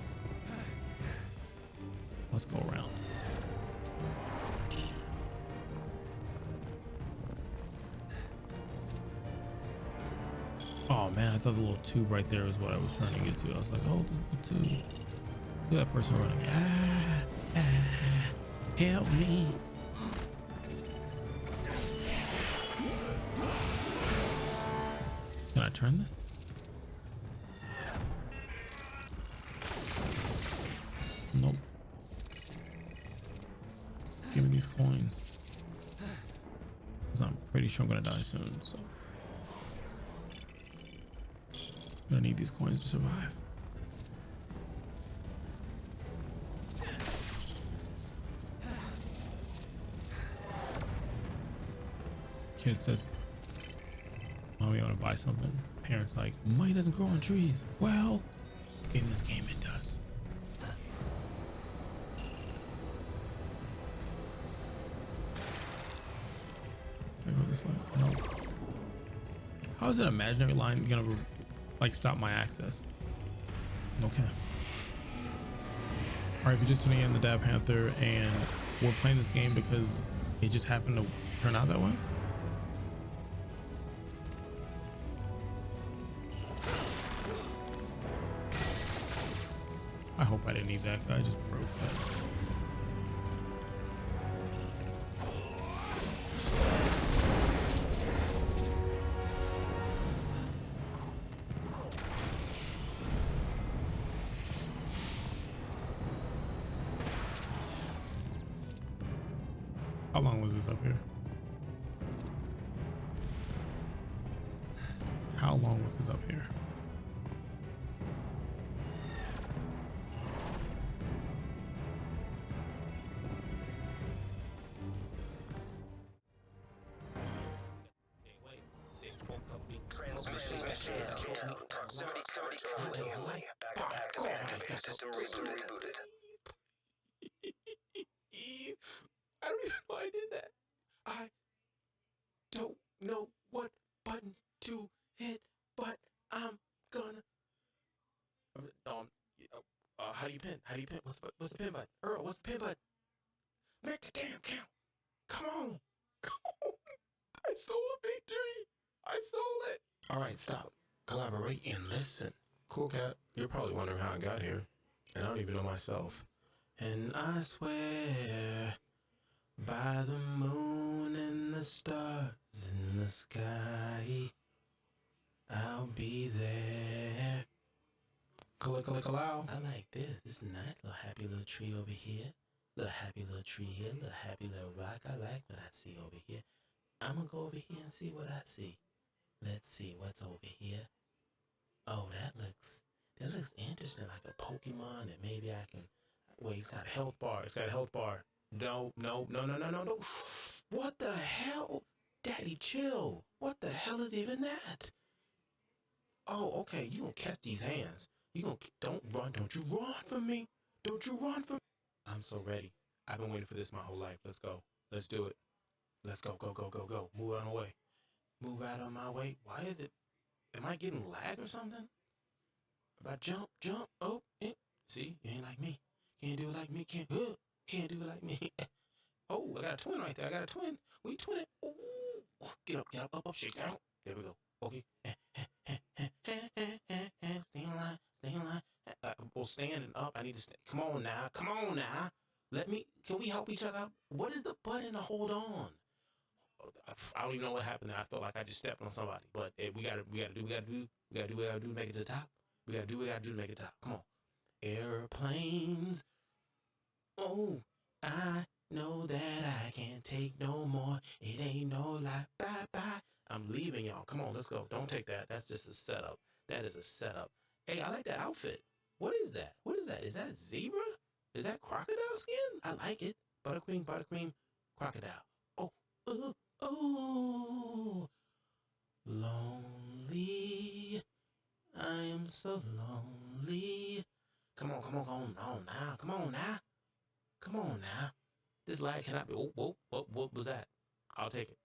Let's go around. Oh man, I thought the little tube right there is what I was trying to get to. I was like, oh, there's a tube. Look at that person running. Help me. Can I turn this? Nope. Give me these coins. Because I'm pretty sure I'm gonna die soon, so. I'm gonna need these coins to survive. Kid says, Mommy, I want to buy something. Parents like, money doesn't grow on trees. Well, in this game it does. Can I go this way? Nope. How is that imaginary line gonna like stop my access? Okay. All right, if you're just tuning in, the Dad Panther, and we're playing this game because it just happened to turn out that way. I hope I didn't need that. I just broke that. How long was this up here? How long was this up here? Proximity currently only. Activated. System rebooted. I don't even know I did that. I don't know what buttons to hit, but I'm gonna. How do you pin? How do you pin? What's the pin button? Earl, what's the pin button? Make the damn count. Come on. I stole a victory. I stole it. All right, stop. Collaborate and listen. Cool cat. You're probably wondering how I got here, and I don't even know myself. And I swear, by the moon and the stars in the sky, I'll be there. Allow. I like this. This is nice. Little happy little tree over here. Little happy little tree here. Little happy little rock. I like what I see over here. I'm gonna go over here and see what I see. Let's see what's over here. Oh, that looks interesting, like a Pokemon, and maybe I can. Wait, it's got a health bar. It's got a health bar. No. What the hell? Daddy, chill. What the hell is even that? Oh, okay. You gonna catch these hands. Don't run. Don't you run from me. Don't you run from me. I'm so ready. I've been waiting for this my whole life. Let's go. Let's do it. Let's go. Go. Move out of the way. Move out of my way. Why is it? Am I getting lag or something? If I jump. Oh, see, you ain't like me. Can't do it like me. Can't do it like me. Oh, I got a twin right there. I got a twin. We twinning. Ooh, get up, shake that out. There we go. Okay. Stay in line. Well, standing up. I need to stay. Come on now. Can we help each other out? What is the button to hold on? I don't even know what happened there. I felt like I just stepped on somebody. But we gotta do what we gotta do to make it to the top. We gotta do what we gotta do to make it to the top. Come on. Airplanes. Oh, I know that I can't take no more. It ain't no lie. Bye. I'm leaving y'all. Come on, let's go. Don't take that. That's just a setup. That is a setup. Hey, I like that outfit. What is that? Is that zebra? Is that crocodile skin? I like it. Buttercream, crocodile. Oh, lonely. I am so lonely. Come on now. Come on now. This lag cannot be. What was that? I'll take it.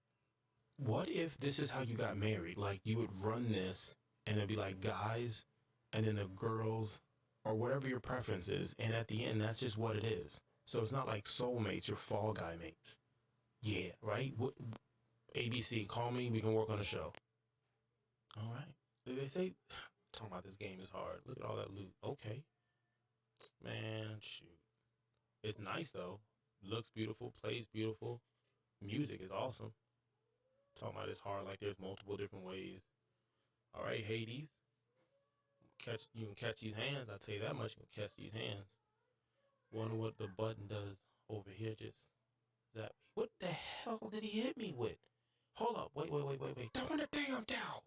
What if this is how you got married? Like you would run this and there'd be like guys and then the girls or whatever your preference is. And at the end, that's just what it is. So it's not like soulmates or fall guy mates. Yeah, right? ABC, call me. We can work on a show. All right. They say, talking about this game is hard. Look at all that loot. Okay. Man, shoot. It's nice though. Looks beautiful, plays beautiful. Music is awesome. Talking about it's hard like there's multiple different ways. All right, Hades. You can catch these hands. I'll tell you that much. You can catch these hands. Wonder what the button does over here. Just that. What the hell did he hit me with? Hold up. Wait. Throw in the damn towel.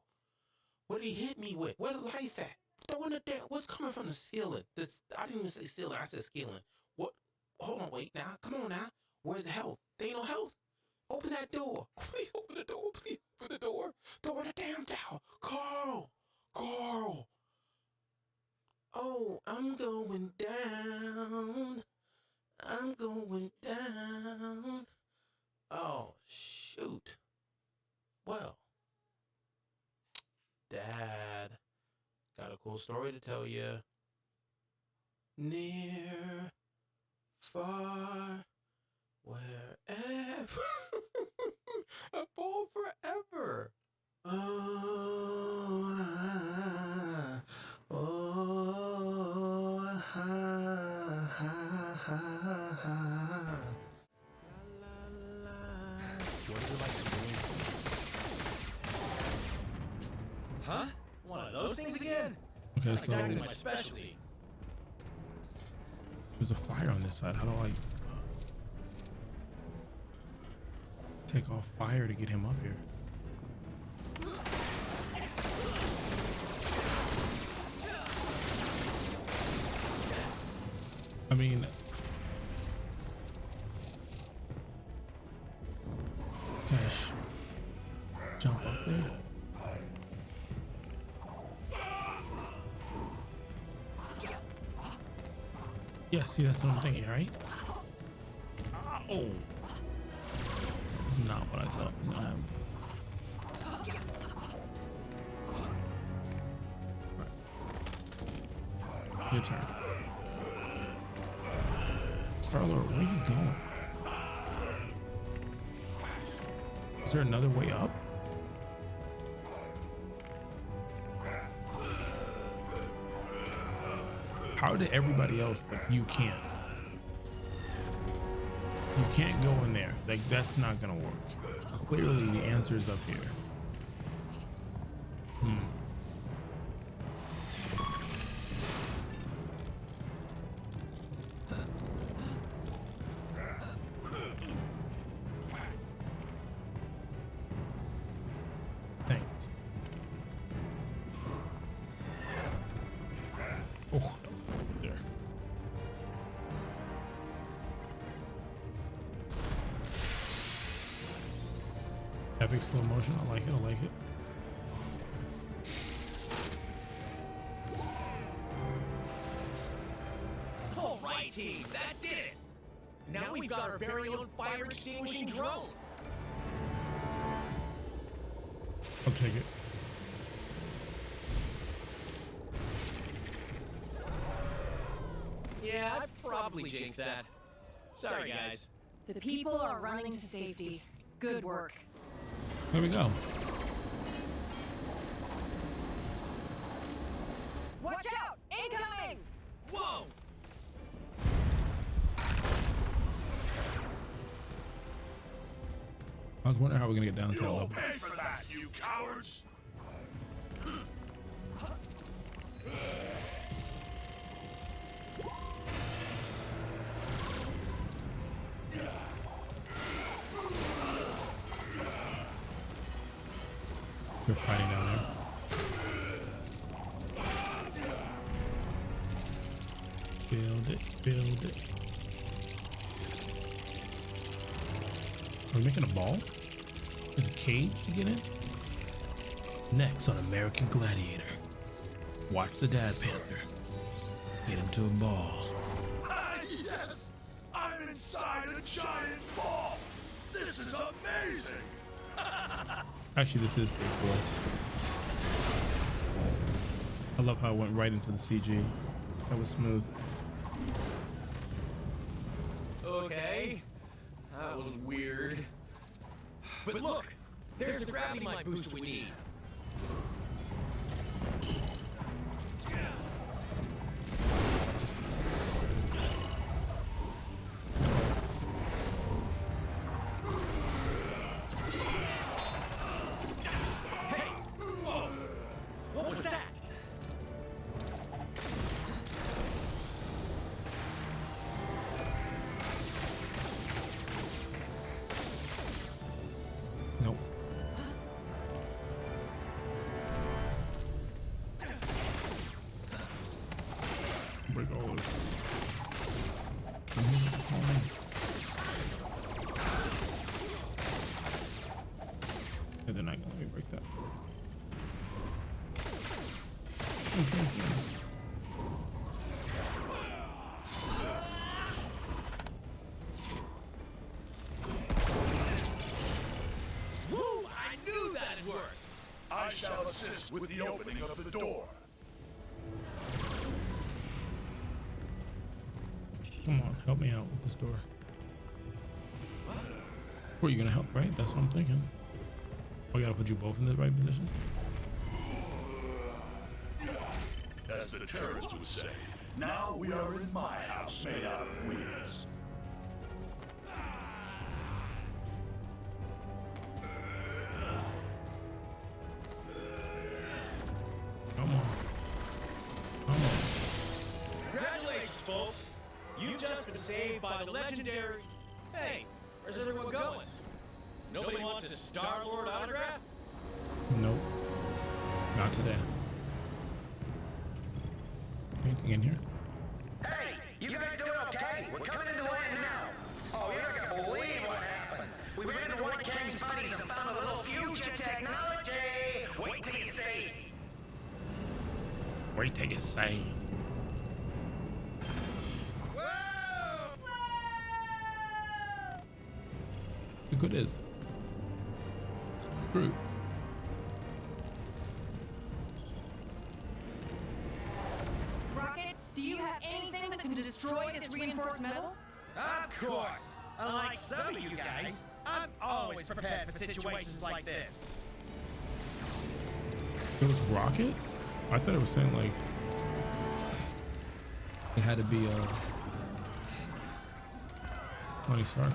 What did he hit me with? Where the lights at? Throw in the damn. What's coming from the ceiling? I didn't even say ceiling. I said ceiling. What? Hold on. Wait now. Come on now. Where's the health? There ain't no health. Open that door. Please open the door. Please open the door. Throw in the damn towel. Carl. Oh, I'm going down. Oh, shoot. Well, story to tell you. Near, far, wherever. I fall forever. Oh, What is it like swimming? Huh? One of those things again? Okay, Not so exactly my specialty. there's a fire on this side. How do I take off fire to get him up here? I mean, gosh, jump up there. Yeah, see, that's what I'm thinking, right? Oh, it's not what I thought. Right. Your turn. Star-Lord, where are you going? Is there another way up? How did everybody else, but you can't? You can't go in there. Like, that's not gonna work. Clearly, the answer is up here. Thanks. Oh, there. Epic slow motion. I like it. I like it. All right, team, that did it. Now we've got our very own fire extinguishing drone. I'll take it. Yeah, I probably jinxed that. Sorry, guys. The people are running to safety. Good work. There we go. Watch out! Incoming! Whoa! I was wondering how we're gonna get down to that You'll level. pay for that, you cowards! They're fighting down there. Build it, build it. Are we making a ball? There's a cage to get in? Next on American Gladiator. Watch the Dad Panther get into a ball. Ah, yes! I'm inside a giant ball! This is amazing! Actually, this is pretty cool. I love how it went right into the CG. That was smooth. Okay. That was weird. But look! There's the gravity mic booster we need. Hey! Whoa! What was that? Nope. Break all this. Yeah, they're not gonna let me break that. Woo! I knew that'd work! I shall assist with the opening of the door. Come on, help me out with this door. Were you gonna help, right? That's what I'm thinking. I gotta put you both in the right position. As the terrorists would say, now we are in my house made out of wheels. Come on. Come on. Congratulations, folks. You've just been saved by the legendary... Hey, where's everyone going? Nobody wants a Star-Lord autograph? Nope. Not today. Anything in here? Hey, you guys doing okay? We're coming into land now. Oh, you're not gonna believe what happened. We ran into one of Kang's buddies and found a little future technology. Wait till you see. Wait till you say. Look what it is. Fruit. Rocket, do you have anything that can destroy this reinforced metal? Of course. Unlike some of you guys, I'm always prepared for situations like this. It was rocket? I thought it was saying like it had to be Tony Stark.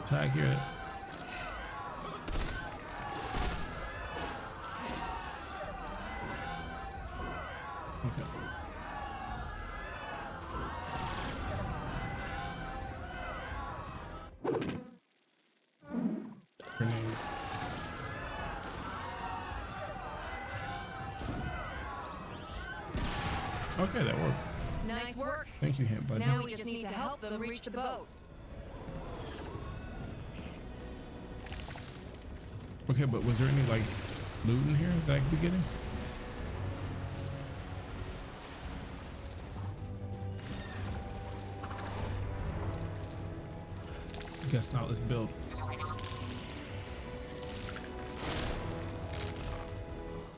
Tag here. Okay. Grenade. Okay, that worked. Nice work. Thank you, Hint Buddy. Now we just need to help them reach the boat. Okay, but was there any like loot in here that I could be getting? Guess not. Let's build.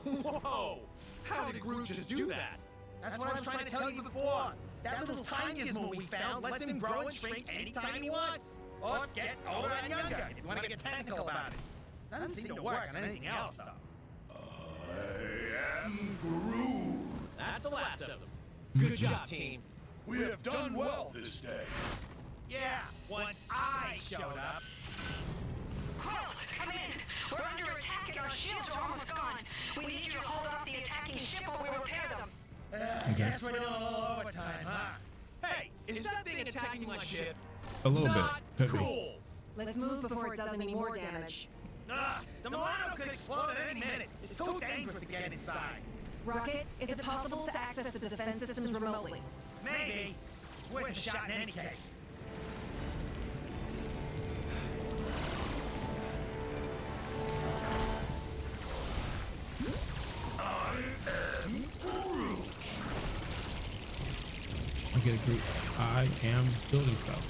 Whoa! How did Groot just do that? That's what I was trying to tell you before. That little time gizmo we found lets him grow and shrink anytime he wants. Or get older and younger, if you want to get technical about it. Doesn't seem to work on anything else, though. I am Groot. That's the last of them. Good job, team. We have done well this day. Yeah, once I showed up. Quill, come in. We're under attack and our shields are almost gone. We need you to hold off the attacking ship while we repair them. I guess we're doing a little overtime, huh? Hey, is that thing attacking my ship? A little Not bit. Could cool. Let's move before it does any more damage. The Milano could explode at any minute. It's too dangerous to get inside. Rocket, is it possible to access the defense systems remotely? Maybe. It's worth a shot in any case. I get a group. I am building stuff.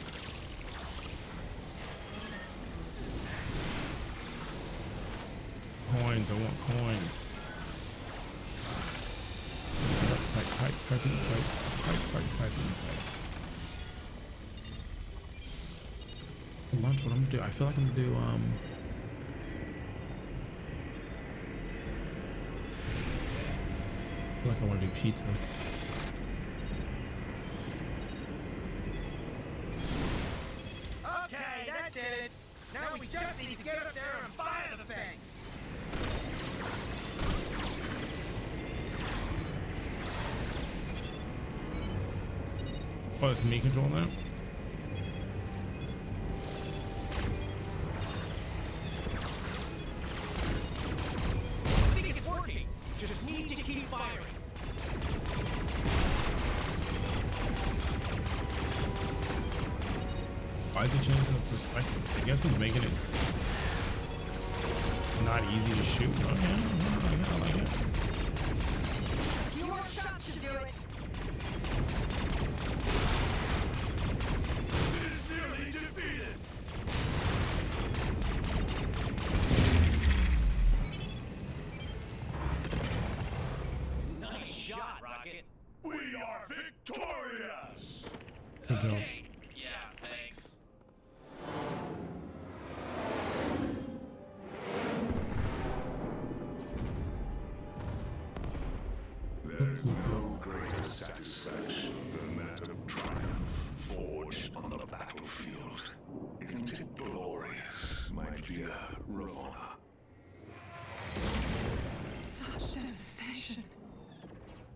Coins. I want coins. Type. Lunch. What I'm gonna do? I feel like I'm gonna do I feel like I want to do pizza. Okay, that did it. Now we just need to get up there and fire the thing. Oh, it's me controlling that? I think it's working. Just need to keep firing. Why is it changing the perspective? I guess it's making it not easy to shoot. Okay, I like it. A few more shots should do it. It is nearly defeated. joke. Yeah, thanks. There's no greater satisfaction than that of triumph forged on the battlefield. Isn't it glorious, my dear Ravonna? Such devastation.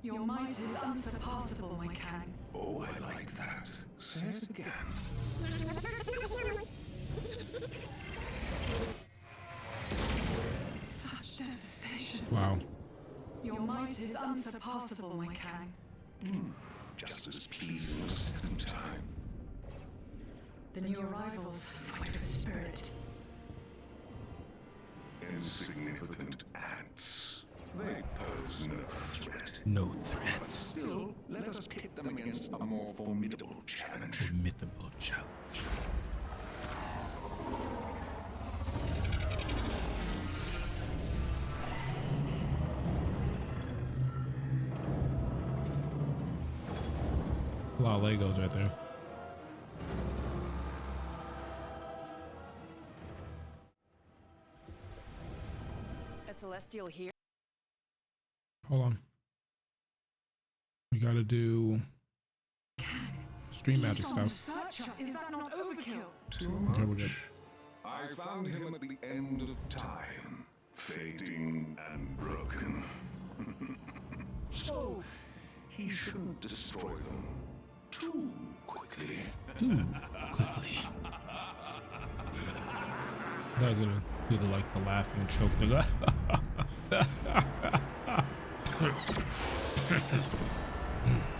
Your might is unsurpassable, my Kang. Oh, I like that. Say it again. Such devastation. Wow. Your might is unsurpassable, my Kang. Just as pleasing a second time. The new arrivals fight with spirit. Insignificant ants. They pose no threat. No threat. Still, let us pit them against a more formidable challenge. Formidable challenge. A lot of Legos right there. A Celestial here? Hold on. We gotta do stream magic stuff. Searcher, is that not overkill? Too Okay, we're much. good. I found him at the end of time, fading and broken. So, he shouldn't destroy them too quickly. Too quickly. I was gonna do the like the laughing choke thing.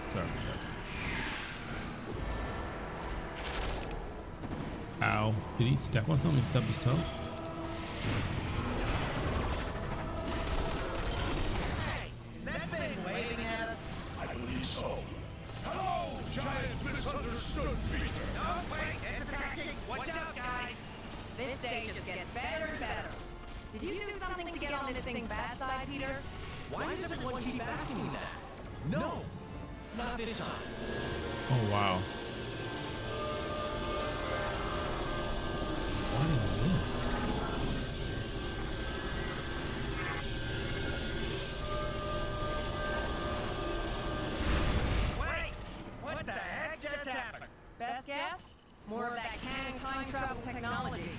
Sorry. Ow. Did he step on something and stub his toe? Hey, is that thing waving at us? I believe so. Hello, giant misunderstood creature. No, wait, it's attacking. Watch out, guys. This day just gets better and better. Did you do something to get on this thing's bad side, Peter? Why does everyone keep asking me that? No, not this time. Oh wow. What is this? Wait, what the heck just happened? Best guess? More of that Kang time travel technology.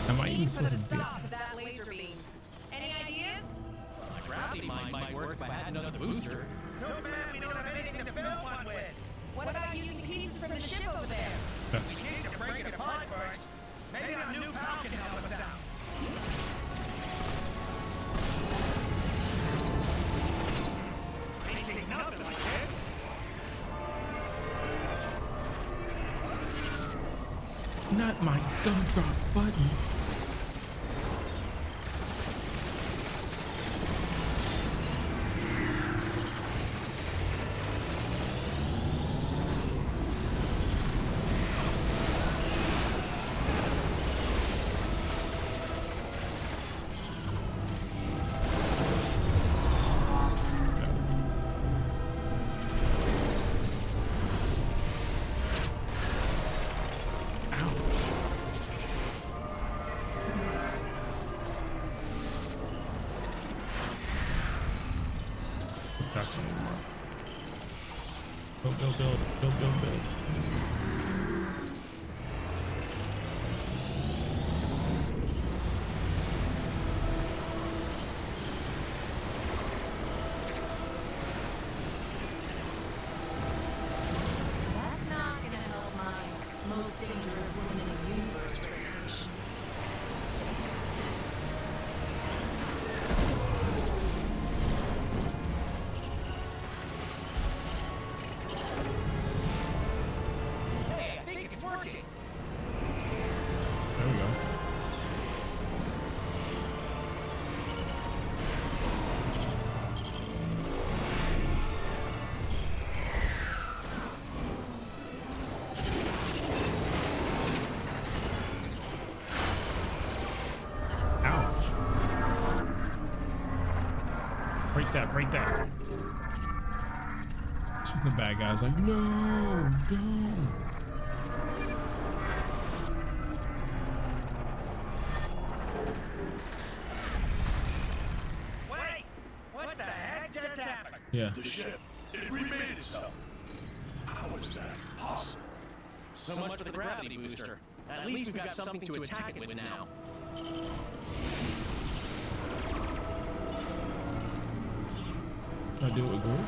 Am I We even need to put a supposed to do? stop to that laser beam. Any ideas? My gravity mine might work if I had another booster. Too bad we don't have anything to build one with. What about using pieces from the ship over there? That's, We need to break it apart first. Maybe our new pal can help us out. Ain't seen nothing like this. not my gumdrop buttons. Build. That's not gonna help my most dangerous woman in the universe reputation. Hey, I think it's working. There we go. break that, break that. The bad guy's like, no, don't. Wait! What the heck just happened? Yeah. The ship, it remade itself. How is that possible? So much for the gravity booster. At least we've got something to attack it with now. Should I do it with Groot?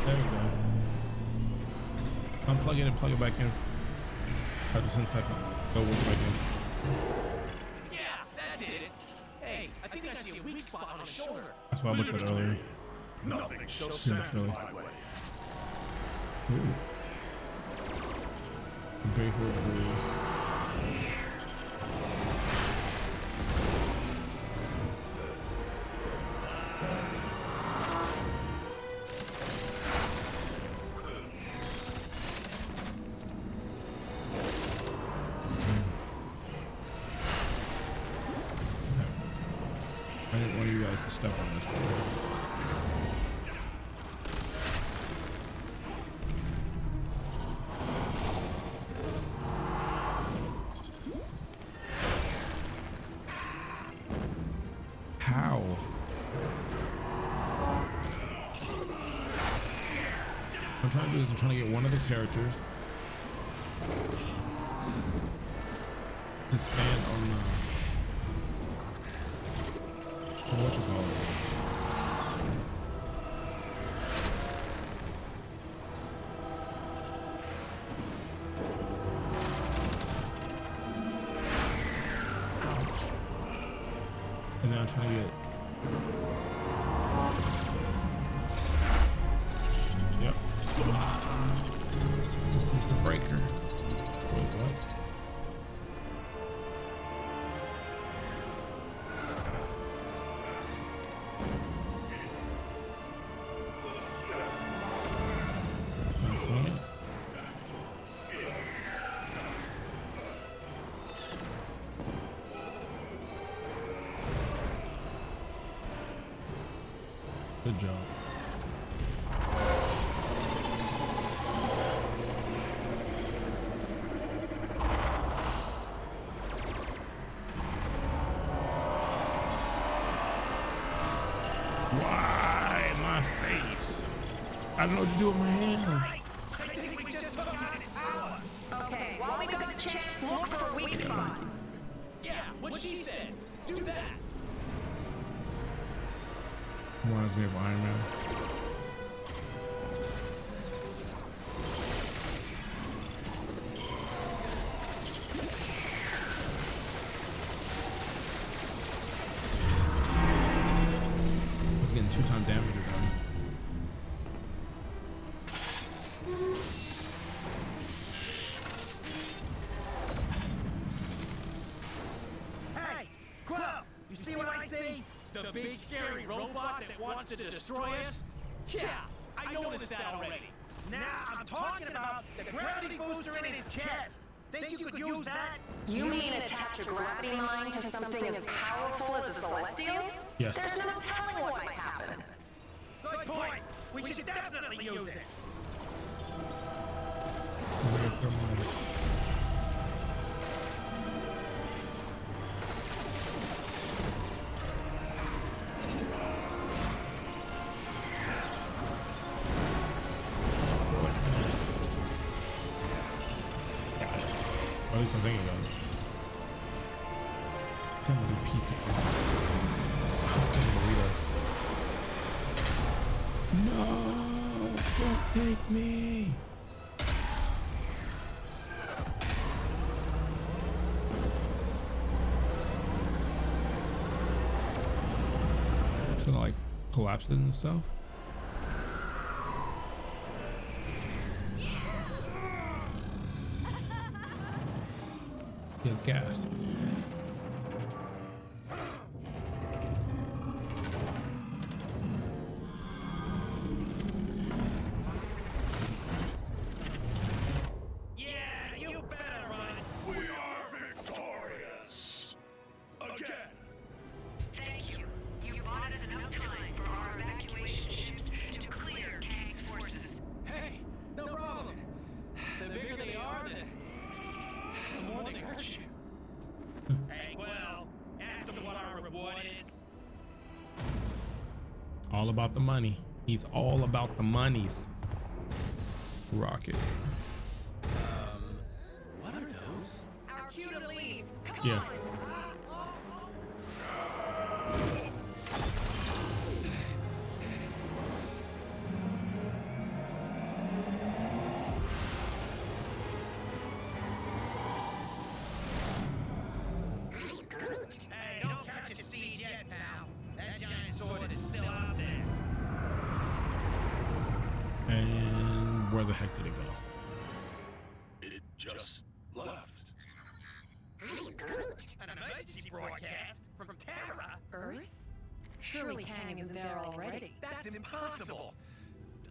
There we go. Unplug it and plug it back in. After 10 seconds. Go work back in. Yeah, that did it. Hey, I think I see a weak spot on his shoulder. That's what I looked at earlier. Nothing shall Yeah, stand in really. my way. Ooh. Big blue. I didn't want you guys to step on this. How? I'm trying to do is I'm trying to get one of the characters to stand on the what you call it. Ouch. And then I'm trying to get. Yep. This is the breaker. Wait, what? Can I swing it? Good job. Why my face? I don't know what to do with my hands. I think we just took out his power. Okay, while we got the chance, look for a weak spot. Yeah, what she said. Do that. Reminds me of Iron Man. I was getting 2-time damage done. Hey, Quill, you see what I see? The big scary robot that wants to destroy us? Yeah, I noticed that already. Now I'm talking about the gravity booster in his chest. Think you could use that? You mean attach a gravity mine to something as powerful as a celestial? Yes. There's no telling what might happen. Good point. We should definitely use it. Where's their mind? Or at least I'm thinking about it. Somebody pizza for me. I was thinking burritos. No. Take me. So like collapses and stuff. He has gas. Yeah, you better run. We are victorious. Again. Thank you. You bought us enough time for our evacuation ships to clear Kang's forces. Hey, no problem. The bigger they are, the more they hurt you. Hey, well, ask them what our reward is. All about the money. He's all about the monies. Rocket. What are those? Our cue to leave. Come Yeah. on. Hey, don't catch a siege yet, pal. That giant sword is still out there. And where the heck did it go? It just left. An emergency broadcast from Terra? Earth? Surely Kang isn't there already. That's impossible.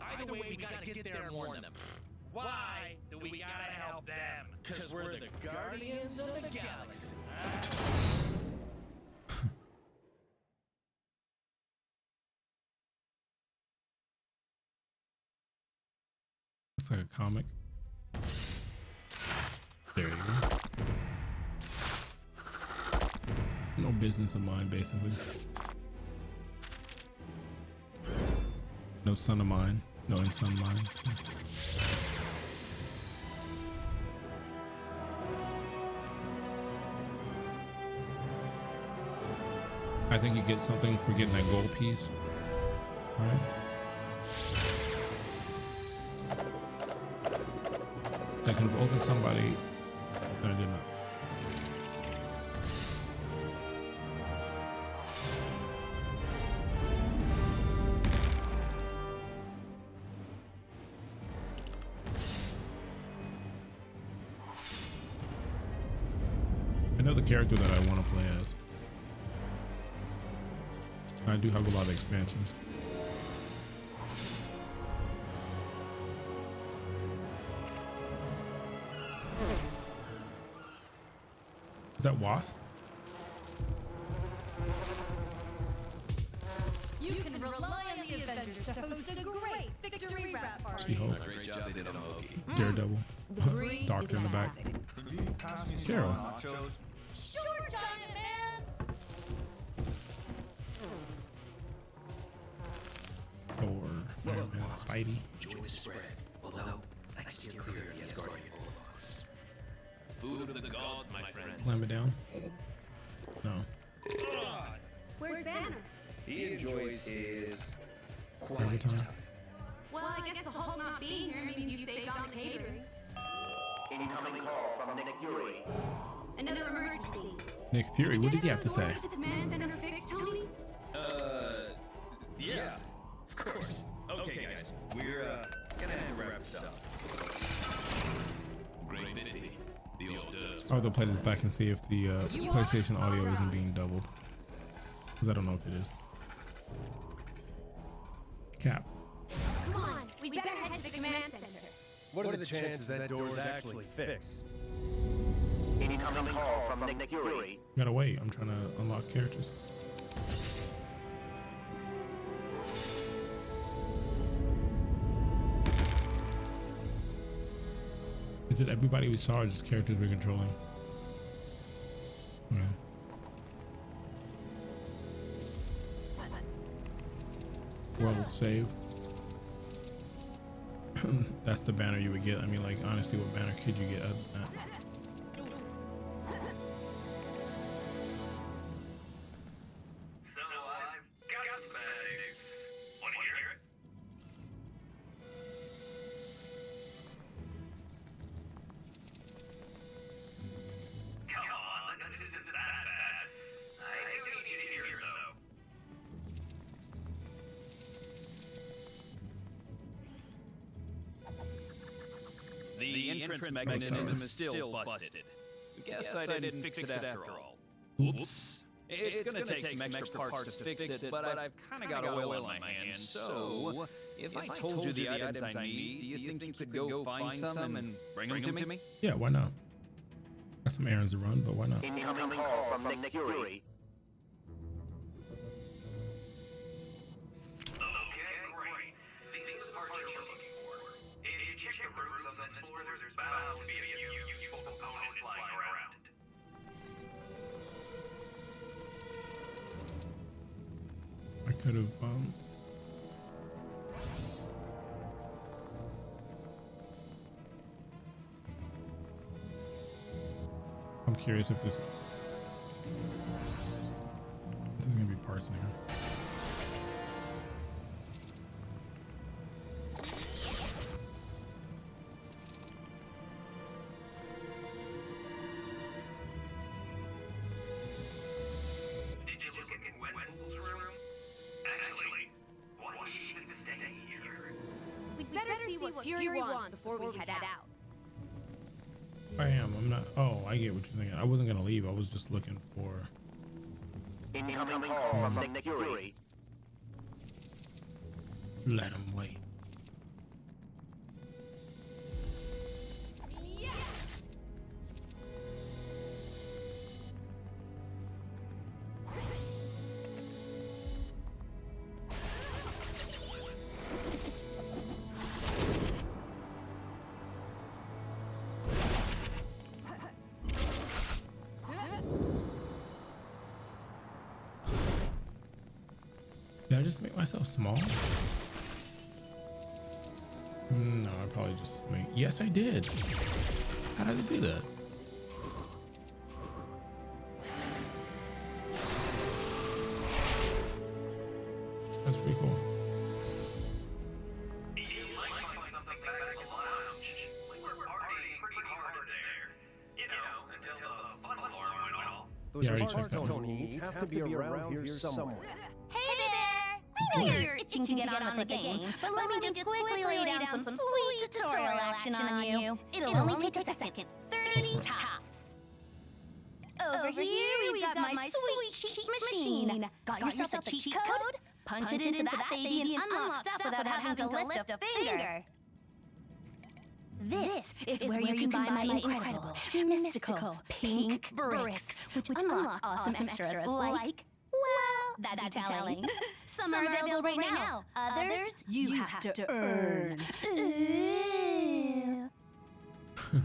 Either way, we gotta get there and warn them. Why do we gotta help them? Because we're the guardians of the galaxy. Looks like a comic. There you go. No business of mine, basically. No son of mine. No son of mine. I think you get something for getting that gold piece. All right. I could have opened somebody. No, I did not. Another character that I want to play as. I do have a lot of expansions. Is that Wasp? You can rely on the Avengers to host a great victory rap party. She-Hulk. Great job they did on Loki. Daredevil. The breed Doctor is in the back. elastic. Carol. Sure, giant man. Thor. Iron Man. Spidey. Enjoy the spread. Although, I steer clear of the Asgardian bulldogs. Food of the gods, my friends. Slam it down. No. Where's Banner? He enjoys his Every quiet time. time. Well, I guess the Hulk not being here means you saved on the catering. Incoming call from Nick Fury. Another emergency. Nick Fury. What does he have to say? Did the command center fix, Tony? Yeah, of course. Okay, guys, we're gonna have to wrap this up. Great Mitty. The old I have to play this back and see if the PlayStation audio isn't being doubled. Because I don't know if it is. Cap. Come on, we better head to the command center. What are the chances that door is actually fixed? Incoming call from Nick Fury. Gotta wait. I'm trying to unlock characters. Is it everybody we saw or just characters we're controlling? Yeah. World save. That's the banner you would get. I mean, like, honestly, what banner could you get other than that? So I've got some bad news. Want to hear it? entrance mechanism is still busted. Guess I didn't fix it after all. Oops. It's gonna take some extra parts to fix it, but I've kinda got oil on my hands, so if I told you the items I need, do you think you could go find some and bring them to me? Yeah, why not? Got some errands to run, but why not? Incoming call from Nick Fury. I could have I'm curious if there's gonna be parts in here. We'd better see what Fury wants before we head out. I am. I'm not. Oh, I get what you're thinking. I wasn't gonna leave. I was just looking for. Incoming call from Nick Fury. Let him wait. Did I just make myself small? No, I probably just make. Yes, I did. How did I do that? That's pretty cool. Those parts Tony needs have to be around here somewhere. Hey there! I know you're itching to get on with the game, but let me just quickly lay down some sweet tutorial action on you. It'll only take a second. 30 tops. Over here, we've got my sweet cheat machine. Got yourself a cheat code? Punch it into that baby and unlock stuff without having to lift a finger. This is where you can buy my incredible, mystical, pink bricks, which unlock awesome extras like, well, that'd be telling. Some are available right now, others you have to earn. Ooh.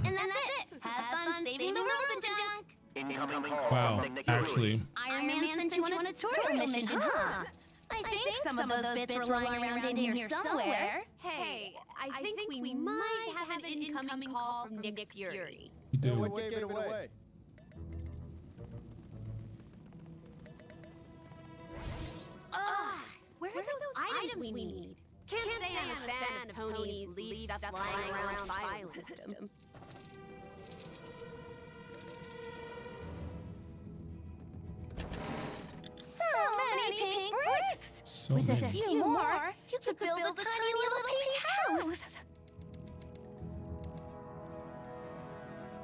And that's it. Have fun saving the world, junk. Incoming call Wow, from Nick Fury. actually, Iron Man sent you on a tutorial mission, huh? I think some of those bits were lying around in here somewhere. Hey, I think we might have an incoming call from Nick Fury. you do. Get away. Where are those items we need? Can't say I'm a fan of Tony's leave stuff lying around filing system. So many pink bricks! So With a many. few more, you could build a tiny little pink house!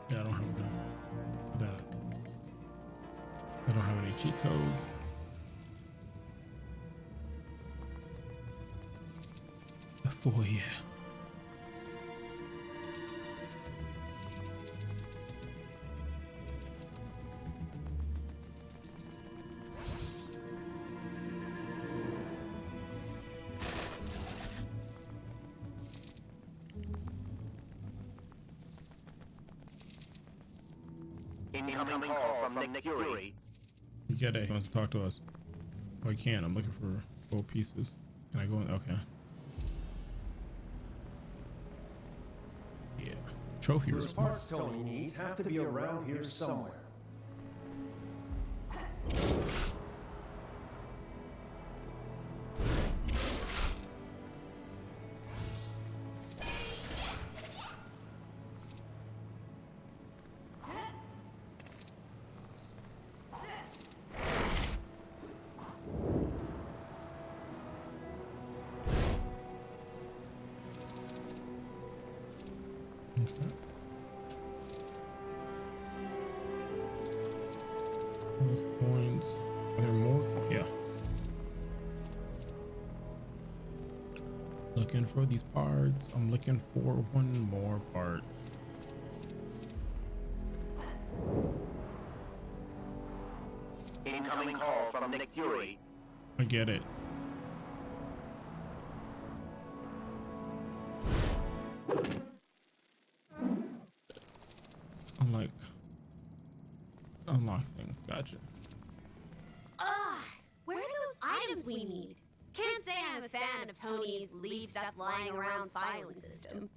Yeah, I don't have that. I don't have any cheat codes. The foyer. Incoming call from Nick Fury. You get it. He wants to talk to us. Oh, I can't. I'm looking for gold pieces. Can I go in? Okay. Yeah. Trophy room. Those parts Tony needs have to be around here somewhere. throw these parts. I'm looking for one more part. Incoming call from Nick Fury. I get it. Unlock things. Gotcha. Where are those items we need? Can't say I'm a fan of Tony's leave stuff lying around filing system.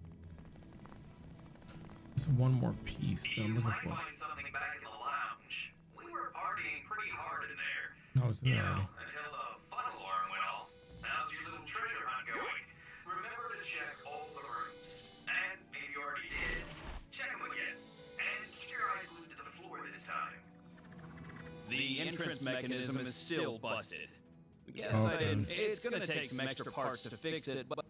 It's one more piece that I'm looking for. Find something back in the lounge. We were partying pretty hard in there. No, it's in there already. Until the fun alarm went off. How's your little treasure hunt going? Remember to check all the rooms. And if you already did, check them again. And keep your eyes glued to the floor this time. The entrance mechanism is still busted. Yes, Okay. it's gonna take some extra parts to fix it, but...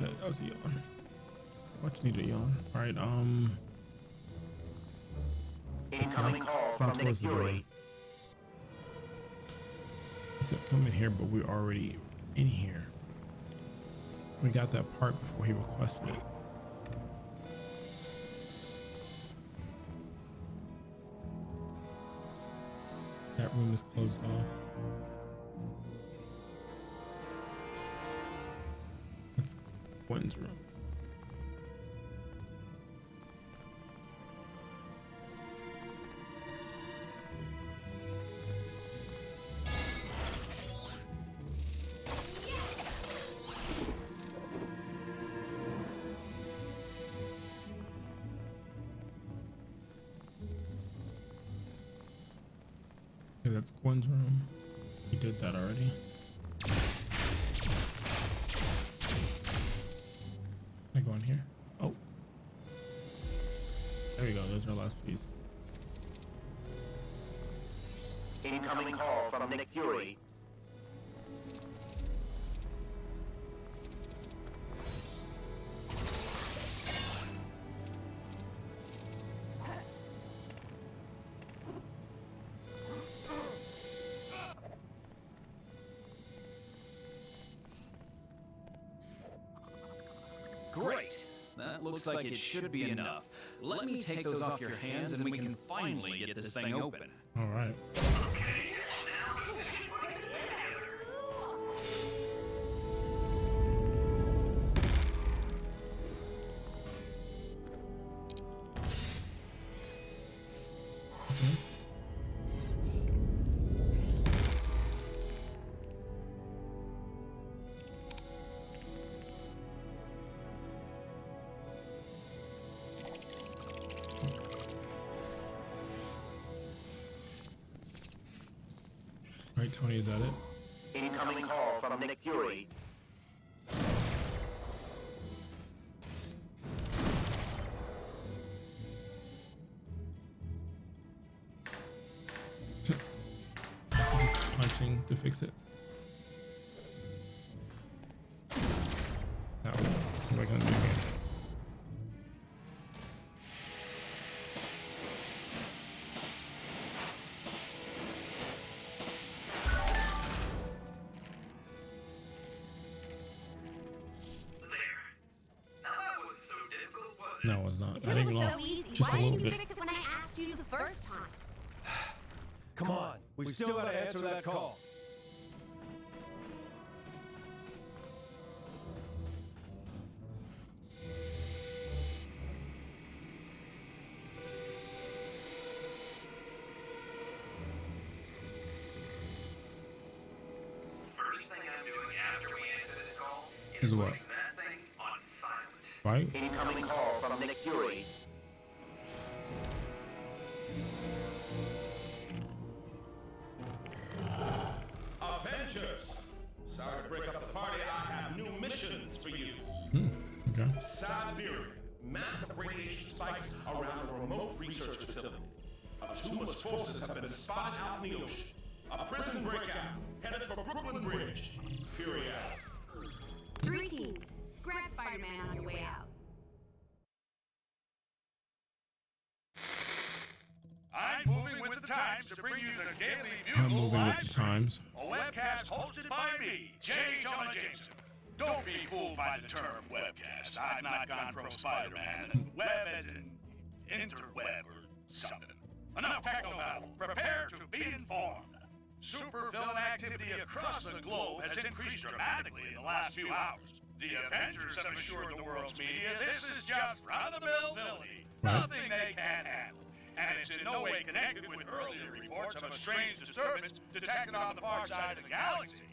Okay, that was a yawn. What you need a yawn? All right, Incoming call it's not from Nick towards the door. Fury. So come in here, but we're already in here. We got that part before he requested it. That room is closed off. That's Gwen's room. Okay, that's Gwen's room. We did that already. Can I go in here? Oh. There we go. There's our last piece. Incoming call from Nick Fury. Great! That looks like it should be enough. Let me take those off your hands and we can finally get this thing open. All right. All right, Tony, is that it? Incoming call from Nick Fury. Just punching to fix it. That one. What am I gonna do here? No, it was not. If I it didn't was even so know. easy, Just a why little didn't you bit. fix it when I asked you the first time? Come on, we've still got to answer that call. First thing I'm doing after we answer this call Is what? putting that thing on silent. Right? Incoming call from Nick Fury. Avengers! Sorry to break up the party, I have new missions for you. Okay. Siberia. Massive radiation spikes around a remote research facility. Atuma's forces have been spotted out in the ocean. A prison breakout, headed for Brooklyn Bridge. Fury out. 3 teams. Grab Spider-Man on your way out. I'm moving with the times to bring you the Daily I'm Bugle moving with live the stream, times. a webcast hosted by me, J. Jonah Jameson. Don't be fooled by the term webcast. I've not gone pro Spider-Man, and web as in interweb or something. Enough techno battle. Prepare to be informed. Supervillain activity across the globe has increased dramatically in the last few hours. The Avengers have assured the world's media this is just run-of-the-mill villainy. Nothing they can't handle. And it's in no way connected with earlier reports of a strange disturbance detected on the far side of the galaxy.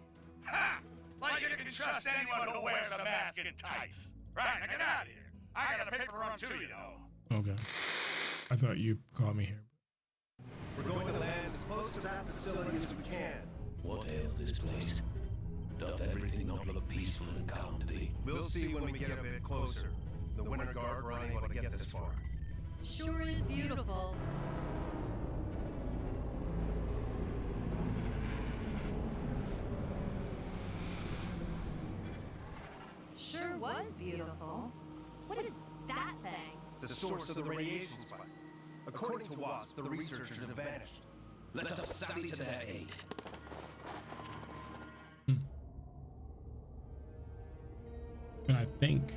Ha! Like you can trust anyone who wears a mask and tights. Right, now get out of here. I got a paper run too, you know. Okay. I thought you called me here. We're going to land as close to that facility as we can. What ails this place? Doth everything not look peaceful and calm to thee? We'll see when we get a bit closer. The Winter Guard were unable to get this far. Sure is beautiful. Sure was beautiful. What is that thing? The source of the radiation spike. According to WASP, the researchers have vanished. Let us sally to their aid. And I think